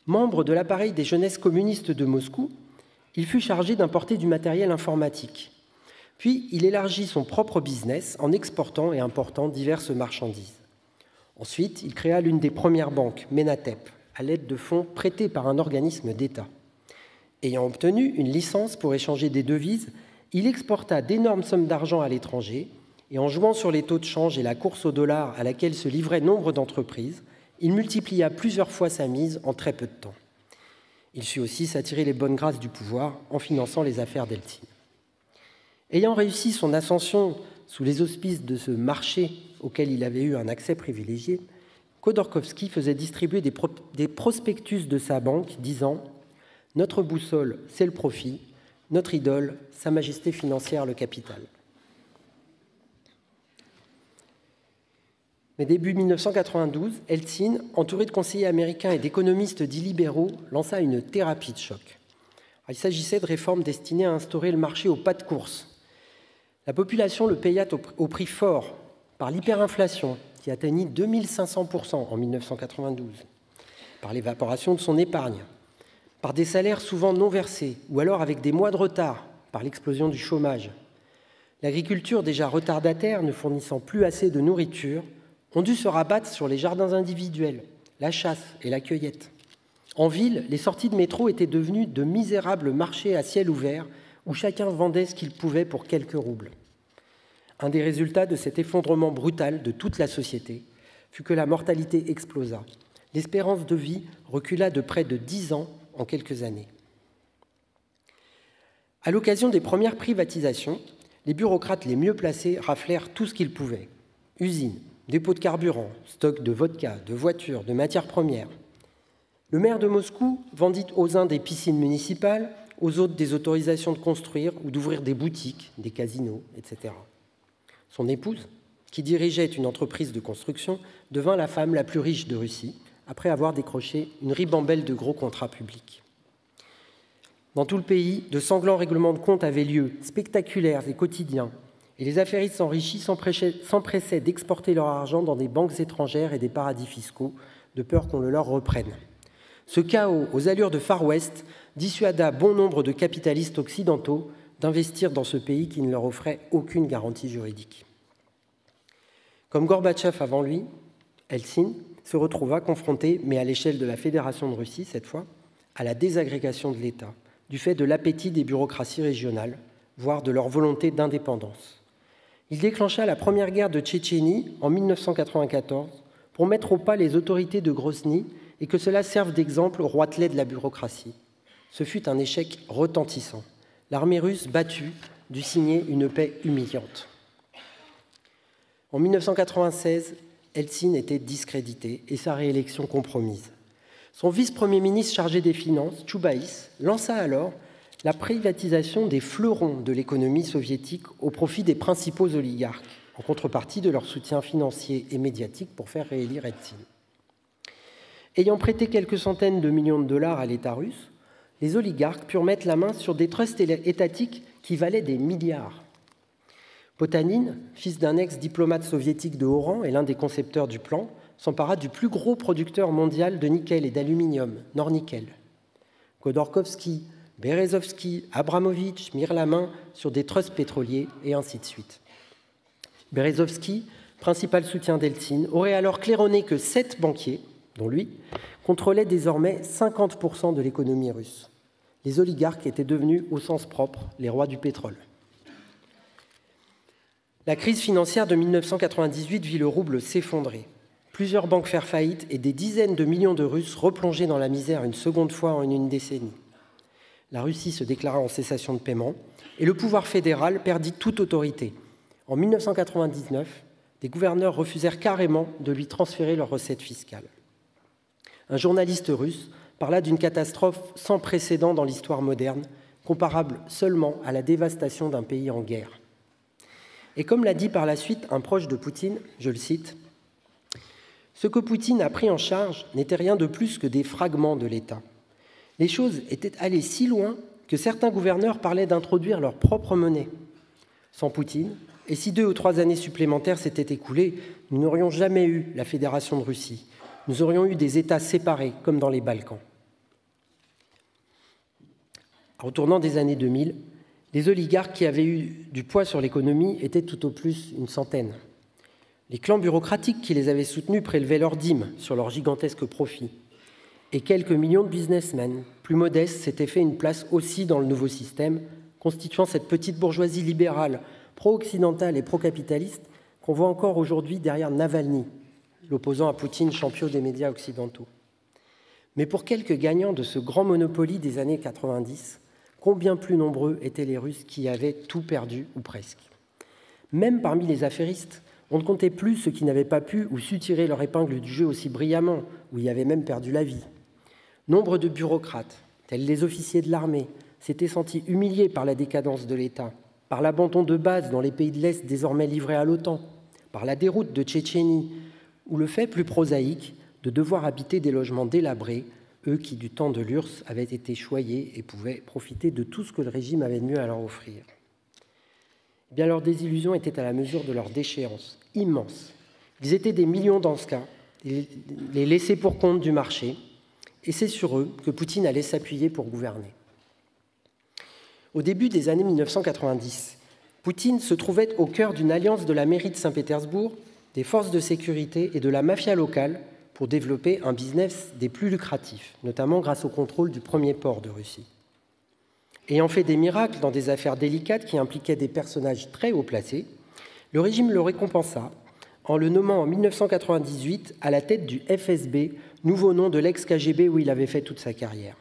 S2: Membre de l'appareil des jeunesses communistes de Moscou, il fut chargé d'importer du matériel informatique. Puis, il élargit son propre business en exportant et important diverses marchandises. Ensuite, il créa l'une des premières banques, Menatep, à l'aide de fonds prêtés par un organisme d'État. Ayant obtenu une licence pour échanger des devises, il exporta d'énormes sommes d'argent à l'étranger et en jouant sur les taux de change et la course au dollar à laquelle se livraient nombre d'entreprises, il multiplia plusieurs fois sa mise en très peu de temps. Il sut aussi s'attirer les bonnes grâces du pouvoir en finançant les affaires d'Eltsine. Ayant réussi son ascension sous les auspices de ce marché auquel il avait eu un accès privilégié, Khodorkovsky faisait distribuer des prospectus de sa banque disant « Notre boussole, c'est le profit. Notre idole, Sa Majesté financière, le capital. » Mais début 1992, Eltsine, entouré de conseillers américains et d'économistes dits libéraux, lança une thérapie de choc. Il s'agissait de réformes destinées à instaurer le marché au pas de course. La population le paya au prix fort par l'hyperinflation qui atteignit 2500% en 1992, par l'évaporation de son épargne, par des salaires souvent non versés ou alors avec des mois de retard, par l'explosion du chômage. L'agriculture, déjà retardataire, ne fournissant plus assez de nourriture, ont dû se rabattre sur les jardins individuels, la chasse et la cueillette. En ville, les sorties de métro étaient devenues de misérables marchés à ciel ouvert où chacun vendait ce qu'il pouvait pour quelques roubles. Un des résultats de cet effondrement brutal de toute la société fut que la mortalité explosa. L'espérance de vie recula de près de 10 ans en quelques années. À l'occasion des premières privatisations, les bureaucrates les mieux placés raflèrent tout ce qu'ils pouvaient. Usines, dépôts de carburant, stocks de vodka, de voitures, de matières premières. Le maire de Moscou vendit aux uns des piscines municipales, aux autres des autorisations de construire ou d'ouvrir des boutiques, des casinos, etc. Son épouse, qui dirigeait une entreprise de construction, devint la femme la plus riche de Russie, après avoir décroché une ribambelle de gros contrats publics. Dans tout le pays, de sanglants règlements de comptes avaient lieu, spectaculaires et quotidiens, et les affairistes enrichis s'empressaient d'exporter leur argent dans des banques étrangères et des paradis fiscaux, de peur qu'on le leur reprenne. Ce chaos aux allures de Far West dissuada bon nombre de capitalistes occidentaux d'investir dans ce pays qui ne leur offrait aucune garantie juridique. Comme Gorbatchev avant lui, Eltsine se retrouva confronté, mais à l'échelle de la Fédération de Russie cette fois, à la désagrégation de l'État, du fait de l'appétit des bureaucraties régionales, voire de leur volonté d'indépendance. Il déclencha la première guerre de Tchétchénie en 1994 pour mettre au pas les autorités de Grozny et que cela serve d'exemple au roitelet de la bureaucratie. Ce fut un échec retentissant. L'armée russe battue dut signer une paix humiliante. En 1996, Eltsine était discrédité et sa réélection compromise. Son vice-premier ministre chargé des Finances, Choubaïs, lança alors la privatisation des fleurons de l'économie soviétique au profit des principaux oligarques, en contrepartie de leur soutien financier et médiatique pour faire réélire Eltsine. Ayant prêté quelques centaines de millions de dollars à l'État russe, les oligarques purent mettre la main sur des trusts étatiques qui valaient des milliards. Potanin, fils d'un ex-diplomate soviétique de haut rang et l'un des concepteurs du plan, s'empara du plus gros producteur mondial de nickel et d'aluminium, Nornickel. Khodorkovsky, Berezovsky, Abramovitch mirent la main sur des trusts pétroliers et ainsi de suite. Berezovsky, principal soutien d'Eltsine, aurait alors claironné que 7 banquiers, dont lui, contrôlaient désormais 50% de l'économie russe. Les oligarques étaient devenus, au sens propre, les rois du pétrole. La crise financière de 1998 vit le rouble s'effondrer. Plusieurs banques faire faillite et des dizaines de millions de Russes replongés dans la misère une seconde fois en une décennie. La Russie se déclara en cessation de paiement et le pouvoir fédéral perdit toute autorité. En 1999, des gouverneurs refusèrent carrément de lui transférer leurs recettes fiscales. Un journaliste russe parla d'une catastrophe sans précédent dans l'histoire moderne, comparable seulement à la dévastation d'un pays en guerre. Et comme l'a dit par la suite un proche de Poutine, je le cite, « Ce que Poutine a pris en charge n'était rien de plus que des fragments de l'État. Les choses étaient allées si loin que certains gouverneurs parlaient d'introduire leur propre monnaie. Sans Poutine, et si 2 ou 3 années supplémentaires s'étaient écoulées, nous n'aurions jamais eu la Fédération de Russie. Nous aurions eu des États séparés, comme dans les Balkans. » Au tournant des années 2000, les oligarques qui avaient eu du poids sur l'économie étaient tout au plus une centaine. Les clans bureaucratiques qui les avaient soutenus prélevaient leurs dîmes sur leurs gigantesques profits. Et quelques millions de businessmen, plus modestes, s'étaient fait une place aussi dans le nouveau système, constituant cette petite bourgeoisie libérale, pro-occidentale et pro-capitaliste qu'on voit encore aujourd'hui derrière Navalny, l'opposant à Poutine, champion des médias occidentaux. Mais pour quelques gagnants de ce grand Monopoly des années 90, combien plus nombreux étaient les Russes qui avaient tout perdu, ou presque. Même parmi les affairistes, on ne comptait plus ceux qui n'avaient pas pu ou su tirer leur épingle du jeu aussi brillamment, ou y avaient même perdu la vie. Nombre de bureaucrates, tels les officiers de l'armée, s'étaient sentis humiliés par la décadence de l'État, par l'abandon de bases dans les pays de l'Est désormais livrés à l'OTAN, par la déroute de Tchétchénie, ou le fait plus prosaïque de devoir habiter des logements délabrés, eux qui, du temps de l'URSS, avaient été choyés et pouvaient profiter de tout ce que le régime avait de mieux à leur offrir. Eh bien, leur désillusion était à la mesure de leur déchéance, immense. Ils étaient des millions dans ce cas, les laissés pour compte du marché, et c'est sur eux que Poutine allait s'appuyer pour gouverner. Au début des années 1990, Poutine se trouvait au cœur d'une alliance de la mairie de Saint-Pétersbourg, des forces de sécurité et de la mafia locale pour développer un business des plus lucratifs, notamment grâce au contrôle du premier port de Russie. Ayant fait des miracles dans des affaires délicates qui impliquaient des personnages très haut placés, le régime le récompensa en le nommant en 1998 à la tête du FSB, nouveau nom de l'ex-KGB où il avait fait toute sa carrière.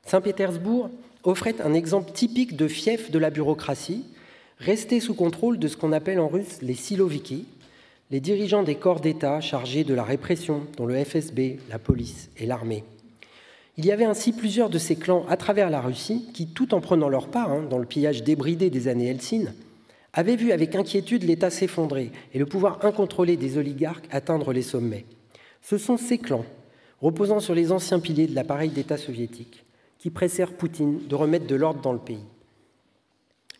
S2: Saint-Pétersbourg offrait un exemple typique de fief de la bureaucratie, resté sous contrôle de ce qu'on appelle en russe les siloviki, les dirigeants des corps d'État chargés de la répression, dont le FSB, la police et l'armée. Il y avait ainsi plusieurs de ces clans à travers la Russie qui, tout en prenant leur part dans le pillage débridé des années Eltsine, avaient vu avec inquiétude l'État s'effondrer et le pouvoir incontrôlé des oligarques atteindre les sommets. Ce sont ces clans, reposant sur les anciens piliers de l'appareil d'État soviétique, qui pressèrent Poutine de remettre de l'ordre dans le pays.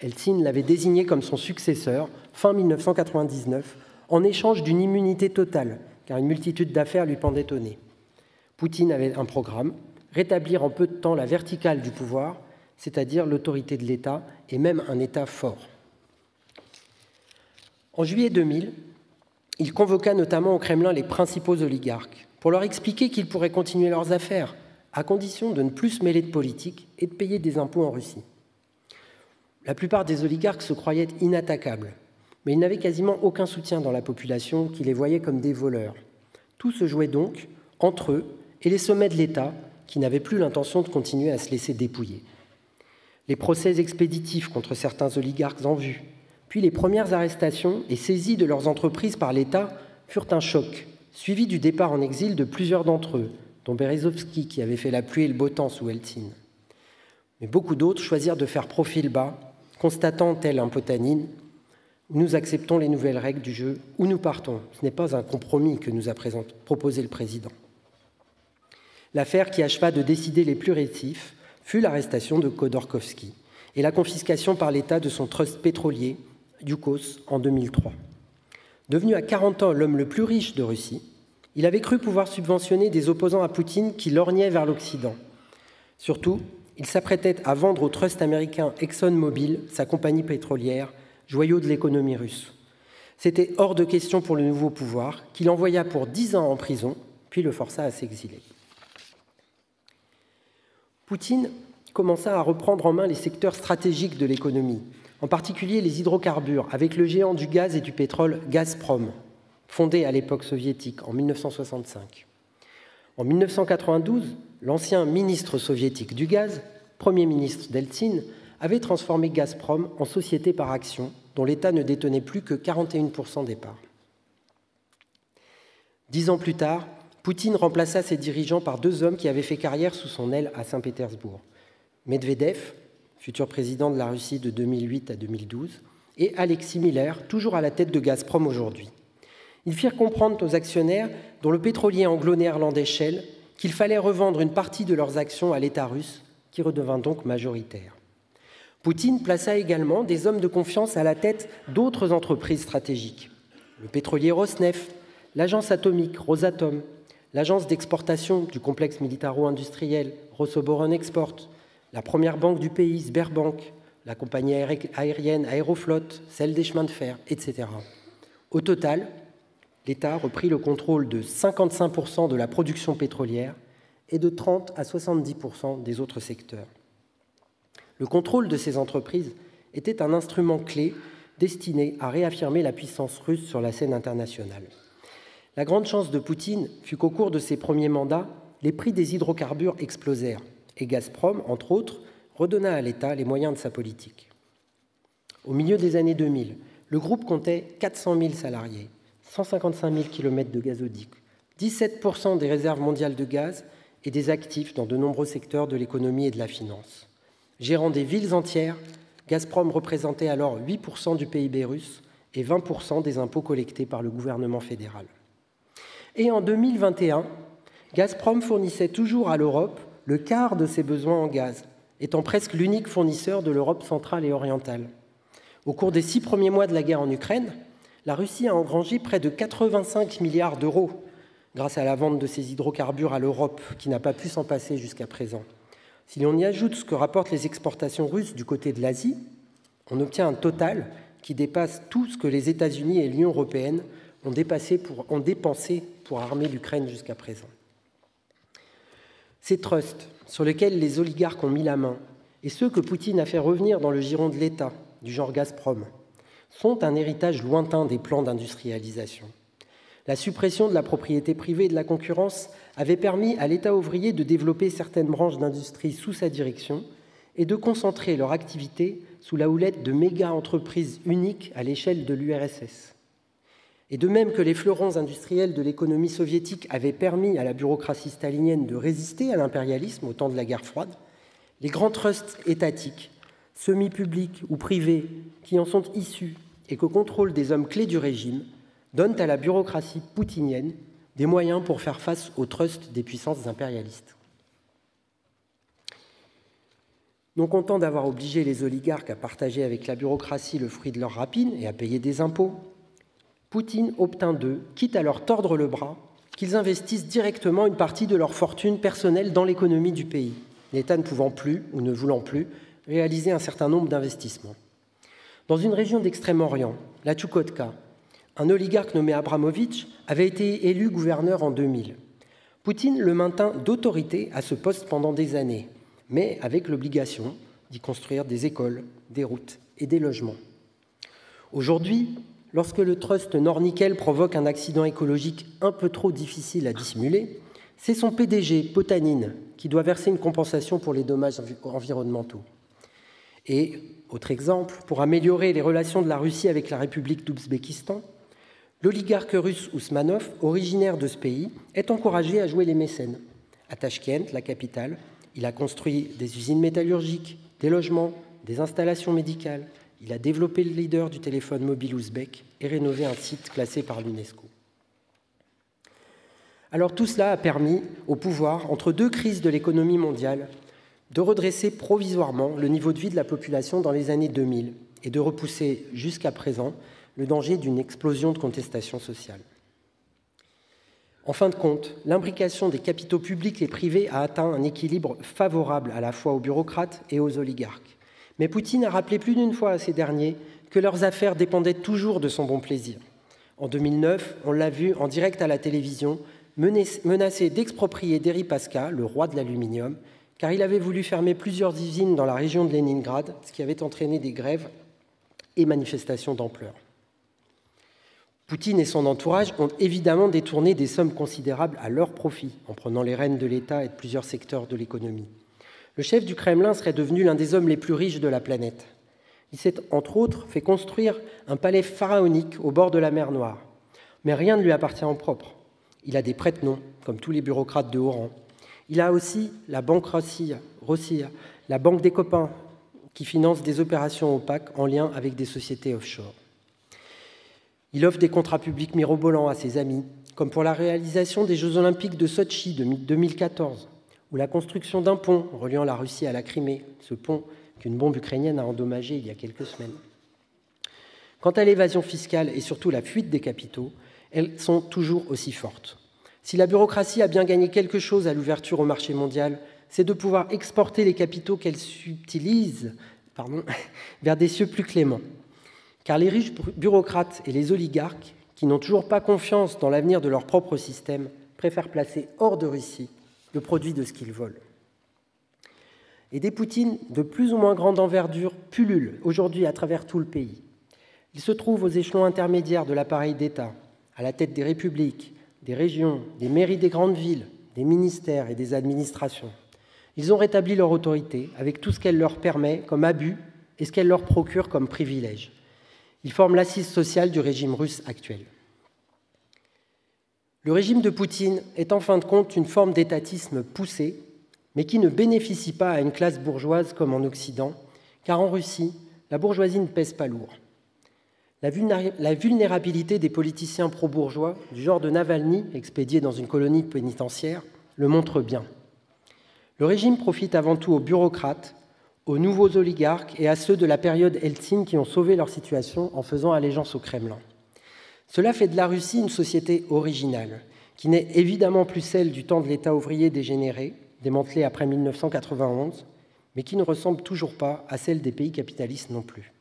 S2: Eltsine l'avait désigné comme son successeur fin 1999 en échange d'une immunité totale, car une multitude d'affaires lui pendait au nez. Poutine avait un programme, rétablir en peu de temps la verticale du pouvoir, c'est-à-dire l'autorité de l'État, et même un État fort. En juillet 2000, il convoqua notamment au Kremlin les principaux oligarques pour leur expliquer qu'ils pourraient continuer leurs affaires, à condition de ne plus se mêler de politique et de payer des impôts en Russie. La plupart des oligarques se croyaient inattaquables, mais ils n'avaient quasiment aucun soutien dans la population qui les voyait comme des voleurs. Tout se jouait donc entre eux et les sommets de l'État qui n'avaient plus l'intention de continuer à se laisser dépouiller. Les procès expéditifs contre certains oligarques en vue, puis les premières arrestations et saisies de leurs entreprises par l'État furent un choc, suivi du départ en exil de plusieurs d'entre eux, dont Berezovsky qui avait fait la pluie et le beau temps sous Eltsine. Mais beaucoup d'autres choisirent de faire profil bas, constatant, tel un Potanine, nous acceptons les nouvelles règles du jeu ou nous partons. Ce n'est pas un compromis que nous a proposé le président. L'affaire qui acheva de décider les plus récifs fut l'arrestation de Khodorkovsky et la confiscation par l'État de son trust pétrolier, Yukos, en 2003. Devenu à 40 ans l'homme le plus riche de Russie, il avait cru pouvoir subventionner des opposants à Poutine qui lorgnaient vers l'Occident. Surtout, il s'apprêtait à vendre au trust américain ExxonMobil sa compagnie pétrolière, joyau de l'économie russe. C'était hors de question pour le nouveau pouvoir, qui l'envoya pour 10 ans en prison, puis le força à s'exiler. Poutine commença à reprendre en main les secteurs stratégiques de l'économie, en particulier les hydrocarbures, avec le géant du gaz et du pétrole Gazprom, fondé à l'époque soviétique en 1965. En 1992, l'ancien ministre soviétique du gaz, Premier ministre Eltsine, avait transformé Gazprom en société par actions, dont l'État ne détenait plus que 41% des parts. 10 ans plus tard, Poutine remplaça ses dirigeants par 2 hommes qui avaient fait carrière sous son aile à Saint-Pétersbourg. Medvedev, futur président de la Russie de 2008 à 2012, et Alexis Miller, toujours à la tête de Gazprom aujourd'hui. Ils firent comprendre aux actionnaires, dont le pétrolier anglo-néerlandais Shell, qu'il fallait revendre une partie de leurs actions à l'État russe, qui redevint donc majoritaire. Poutine plaça également des hommes de confiance à la tête d'autres entreprises stratégiques. Le pétrolier Rosneft, l'agence atomique Rosatom, l'agence d'exportation du complexe militaro-industriel Rosoboron Export, la première banque du pays, Sberbank, la compagnie aérienne Aeroflot, celle des chemins de fer, etc. Au total, l'État reprit le contrôle de 55% de la production pétrolière et de 30 à 70% des autres secteurs. Le contrôle de ces entreprises était un instrument clé destiné à réaffirmer la puissance russe sur la scène internationale. La grande chance de Poutine fut qu'au cours de ses premiers mandats, les prix des hydrocarbures explosèrent et Gazprom, entre autres, redonna à l'État les moyens de sa politique. Au milieu des années 2000, le groupe comptait 400 000 salariés, 155 000 km de gazoducs, 17% des réserves mondiales de gaz et des actifs dans de nombreux secteurs de l'économie et de la finance. Gérant des villes entières, Gazprom représentait alors 8% du PIB russe et 20% des impôts collectés par le gouvernement fédéral. Et en 2021, Gazprom fournissait toujours à l'Europe le quart de ses besoins en gaz, étant presque l'unique fournisseur de l'Europe centrale et orientale. Au cours des 6 premiers mois de la guerre en Ukraine, la Russie a engrangé près de 85 milliards d'euros grâce à la vente de ses hydrocarbures à l'Europe, qui n'a pas pu s'en passer jusqu'à présent. Si l'on y ajoute ce que rapportent les exportations russes du côté de l'Asie, on obtient un total qui dépasse tout ce que les États-Unis et l'Union européenne ont dépensé pour armer l'Ukraine jusqu'à présent. Ces trusts sur lesquels les oligarques ont mis la main et ceux que Poutine a fait revenir dans le giron de l'État, du genre Gazprom, sont un héritage lointain des plans d'industrialisation. La suppression de la propriété privée et de la concurrence avait permis à l'État ouvrier de développer certaines branches d'industrie sous sa direction et de concentrer leur activité sous la houlette de méga-entreprises uniques à l'échelle de l'URSS. Et de même que les fleurons industriels de l'économie soviétique avaient permis à la bureaucratie stalinienne de résister à l'impérialisme au temps de la guerre froide, les grands trusts étatiques, semi-publics ou privés, qui en sont issus et que contrôlent des hommes clés du régime, donnent à la bureaucratie poutinienne des moyens pour faire face aux trusts des puissances impérialistes. Non content d'avoir obligé les oligarques à partager avec la bureaucratie le fruit de leur rapine et à payer des impôts, Poutine obtint d'eux, quitte à leur tordre le bras, qu'ils investissent directement une partie de leur fortune personnelle dans l'économie du pays, l'État ne pouvant plus, ou ne voulant plus, réaliser un certain nombre d'investissements. Dans une région d'Extrême-Orient, la Tchoukotka, un oligarque nommé Abramovitch avait été élu gouverneur en 2000. Poutine le maintint d'autorité à ce poste pendant des années, mais avec l'obligation d'y construire des écoles, des routes et des logements. Aujourd'hui, lorsque le trust Nornickel provoque un accident écologique un peu trop difficile à dissimuler, c'est son PDG, Potanine, qui doit verser une compensation pour les dommages environnementaux. Et, autre exemple, pour améliorer les relations de la Russie avec la République d'Ouzbékistan, l'oligarque russe Ousmanov, originaire de ce pays, est encouragé à jouer les mécènes. À Tachkent, la capitale, il a construit des usines métallurgiques, des logements, des installations médicales. Il a développé le leader du téléphone mobile ouzbek et rénové un site classé par l'UNESCO. Alors tout cela a permis au pouvoir, entre deux crises de l'économie mondiale, de redresser provisoirement le niveau de vie de la population dans les années 2000 et de repousser jusqu'à présent le danger d'une explosion de contestation sociale. En fin de compte, l'imbrication des capitaux publics et privés a atteint un équilibre favorable à la fois aux bureaucrates et aux oligarques. Mais Poutine a rappelé plus d'une fois à ces derniers que leurs affaires dépendaient toujours de son bon plaisir. En 2009, on l'a vu en direct à la télévision, menacé d'exproprier Deripaska, le roi de l'aluminium, car il avait voulu fermer plusieurs usines dans la région de Leningrad, ce qui avait entraîné des grèves et manifestations d'ampleur. Poutine et son entourage ont évidemment détourné des sommes considérables à leur profit, en prenant les rênes de l'État et de plusieurs secteurs de l'économie. Le chef du Kremlin serait devenu l'un des hommes les plus riches de la planète. Il s'est, entre autres, fait construire un palais pharaonique au bord de la mer Noire. Mais rien ne lui appartient en propre. Il a des prête-noms, comme tous les bureaucrates de haut rang. Il a aussi la Banque Rossiya, la Banque des copains, qui finance des opérations opaques en lien avec des sociétés offshore. Il offre des contrats publics mirobolants à ses amis, comme pour la réalisation des Jeux Olympiques de Sotchi de 2014, ou la construction d'un pont reliant la Russie à la Crimée, ce pont qu'une bombe ukrainienne a endommagé il y a quelques semaines. Quant à l'évasion fiscale et surtout la fuite des capitaux, elles sont toujours aussi fortes. Si la bureaucratie a bien gagné quelque chose à l'ouverture au marché mondial, c'est de pouvoir exporter les capitaux qu'elle utilise vers des cieux plus cléments. Car les riches bureaucrates et les oligarques, qui n'ont toujours pas confiance dans l'avenir de leur propre système, préfèrent placer hors de Russie le produit de ce qu'ils volent. Et des Poutines de plus ou moins grande envergure pullulent aujourd'hui à travers tout le pays. Ils se trouvent aux échelons intermédiaires de l'appareil d'État, à la tête des républiques, des régions, des mairies des grandes villes, des ministères et des administrations. Ils ont rétabli leur autorité avec tout ce qu'elle leur permet comme abus et ce qu'elle leur procure comme privilège. Ils forment l'assise sociale du régime russe actuel. Le régime de Poutine est en fin de compte une forme d'étatisme poussé, mais qui ne bénéficie pas à une classe bourgeoise comme en Occident, car en Russie, la bourgeoisie ne pèse pas lourd. La vulnérabilité des politiciens pro-bourgeois, du genre de Navalny, expédié dans une colonie pénitentiaire, le montre bien. Le régime profite avant tout aux bureaucrates, aux nouveaux oligarques et à ceux de la période Eltsine qui ont sauvé leur situation en faisant allégeance au Kremlin. Cela fait de la Russie une société originale, qui n'est évidemment plus celle du temps de l'État ouvrier dégénéré, démantelé après 1991, mais qui ne ressemble toujours pas à celle des pays capitalistes non plus.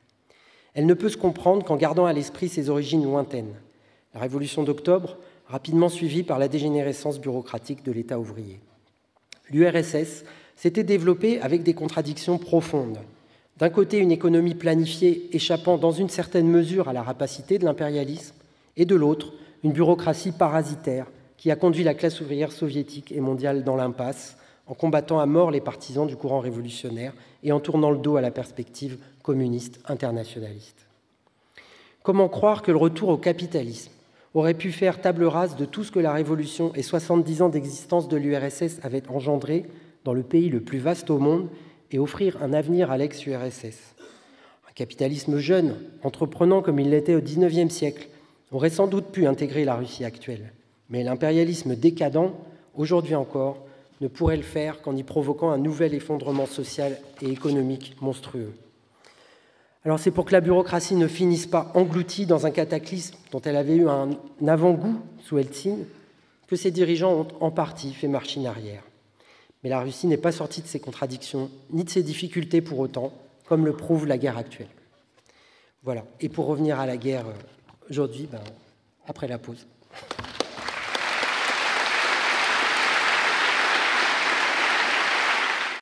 S2: Elle ne peut se comprendre qu'en gardant à l'esprit ses origines lointaines. La Révolution d'octobre, rapidement suivie par la dégénérescence bureaucratique de l'État ouvrier. L'URSS s'était développée avec des contradictions profondes. D'un côté, une économie planifiée échappant dans une certaine mesure à la rapacité de l'impérialisme, et de l'autre, une bureaucratie parasitaire qui a conduit la classe ouvrière soviétique et mondiale dans l'impasse, en combattant à mort les partisans du courant révolutionnaire et en tournant le dos à la perspective communiste internationaliste. Comment croire que le retour au capitalisme aurait pu faire table rase de tout ce que la Révolution et 70 ans d'existence de l'URSS avaient engendré dans le pays le plus vaste au monde et offrir un avenir à l'ex-URSS. Un capitalisme jeune, entreprenant comme il l'était au XIXe siècle, aurait sans doute pu intégrer la Russie actuelle. Mais l'impérialisme décadent, aujourd'hui encore, ne pourrait le faire qu'en y provoquant un nouvel effondrement social et économique monstrueux. Alors c'est pour que la bureaucratie ne finisse pas engloutie dans un cataclysme dont elle avait eu un avant-goût sous Eltsine que ses dirigeants ont en partie fait marche arrière. Mais la Russie n'est pas sortie de ses contradictions, ni de ses difficultés pour autant, comme le prouve la guerre actuelle. Voilà. Et pour revenir à la guerre aujourd'hui, après la pause.